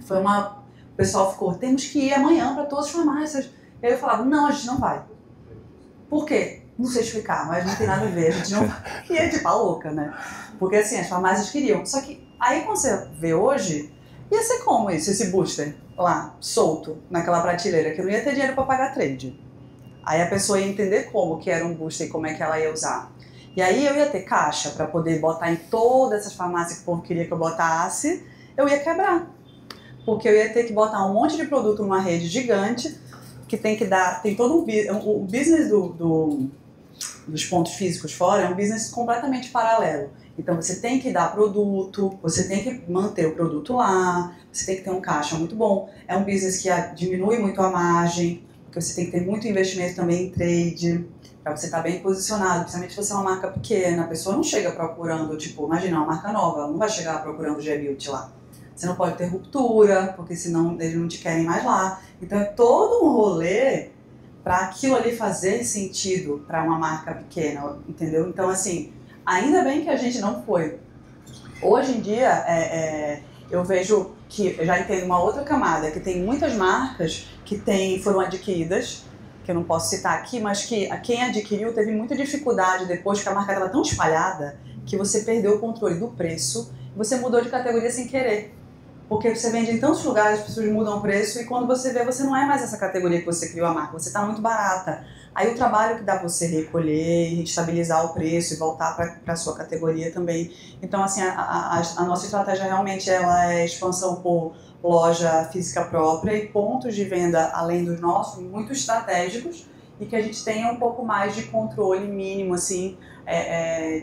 foi o pessoal ficou, temos que ir amanhã para todas as farmácias. E aí eu falava, não, a gente não vai. Por quê? Não sei explicar, mas não tem nada a ver, a gente não vai. E é tipo a louca, né? Porque assim, as farmácias queriam. Só que aí quando você vê hoje, ia ser como isso, esse booster lá, solto, naquela prateleira, que eu não ia ter dinheiro para pagar trade. Aí a pessoa ia entender como que era um booster e como é que ela ia usar. E aí eu ia ter caixa para poder botar em todas essas farmácias que o povo queria que eu botasse, eu ia quebrar. Porque eu ia ter que botar um monte de produto numa rede gigante, que tem todo o business dos pontos físicos fora é um business completamente paralelo. Então você tem que dar produto, você tem que manter o produto lá, você tem que ter um caixa muito bom. É um business que diminui muito a margem, porque você tem que ter muito investimento também em trade, para você estar bem posicionado, principalmente se você é uma marca pequena. A pessoa não chega procurando, tipo, imagina uma marca nova, ela não vai chegar procurando G-Beauty lá. Você não pode ter ruptura, porque senão eles não te querem mais lá. Então é todo um rolê para aquilo ali fazer sentido para uma marca pequena, entendeu? Então, assim, ainda bem que a gente não foi. Hoje em dia, eu vejo que, eu já entendo uma outra camada, que tem muitas marcas que foram adquiridas, que eu não posso citar aqui, mas que quem adquiriu teve muita dificuldade depois, que a marca estava tão espalhada, que você perdeu o controle do preço, e você mudou de categoria sem querer. Porque você vende em tantos lugares, as pessoas mudam o preço, e quando você vê, você não é mais essa categoria que você criou a marca, você está muito barata. Aí o trabalho que dá você recolher e estabilizar o preço e voltar para a sua categoria também. Então, assim, a nossa estratégia realmente ela é expansão por loja física própria e pontos de venda além dos nossos, muito estratégicos, e que a gente tenha um pouco mais de controle mínimo, assim,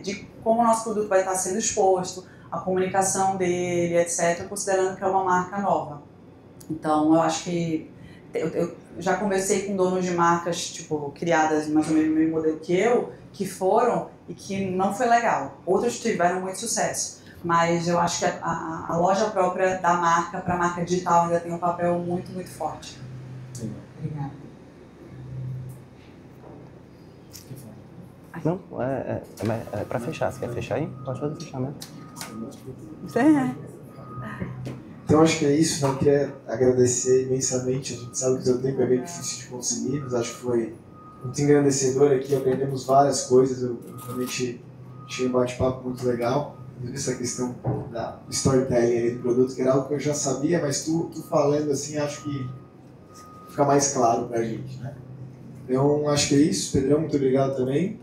de como o nosso produto vai estar sendo exposto, a comunicação dele, etc., considerando que é uma marca nova. Então, eu acho que eu já conversei com donos de marcas, tipo, criadas mais ou menos no mesmo modelo que eu, que foram e que não foi legal. Outros tiveram muito sucesso, mas eu acho que a loja própria da marca para a marca digital ainda tem um papel muito, muito forte. Obrigada. Não, é para fechar. Você quer fechar aí? Pode fazer o fechamento. Então acho que é isso, não queria agradecer imensamente, a gente sabe que o seu tempo é bem difícil de conseguir, mas acho que foi muito engrandecedor aqui, aprendemos várias coisas, eu realmente tinha um bate-papo muito legal, essa questão da storytelling aí do produto, que era algo que eu já sabia, mas tu falando assim, acho que fica mais claro pra gente, né? Então, acho que é isso. Pedrão, muito obrigado também.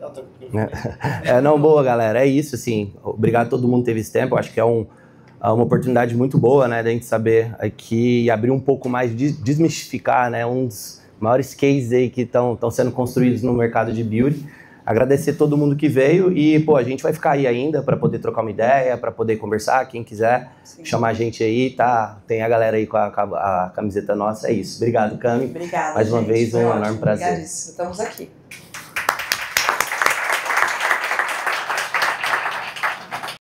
Não, boa, galera. É isso, assim. Obrigado a todo mundo que teve esse tempo. Acho que é uma oportunidade muito boa, né, da gente saber aqui e abrir um pouco mais, desmistificar, né, um dos maiores cases aí que estão sendo construídos no mercado de beauty. Agradecer todo mundo que veio e, pô, a gente vai ficar aí ainda para poder trocar uma ideia, para poder conversar. Quem quiser chamar a gente aí, tá? Tem a galera aí com a camiseta nossa. É isso. Obrigado, Cami. Obrigada, mais uma vez, um enorme prazer. Obrigadíssimo. Estamos aqui.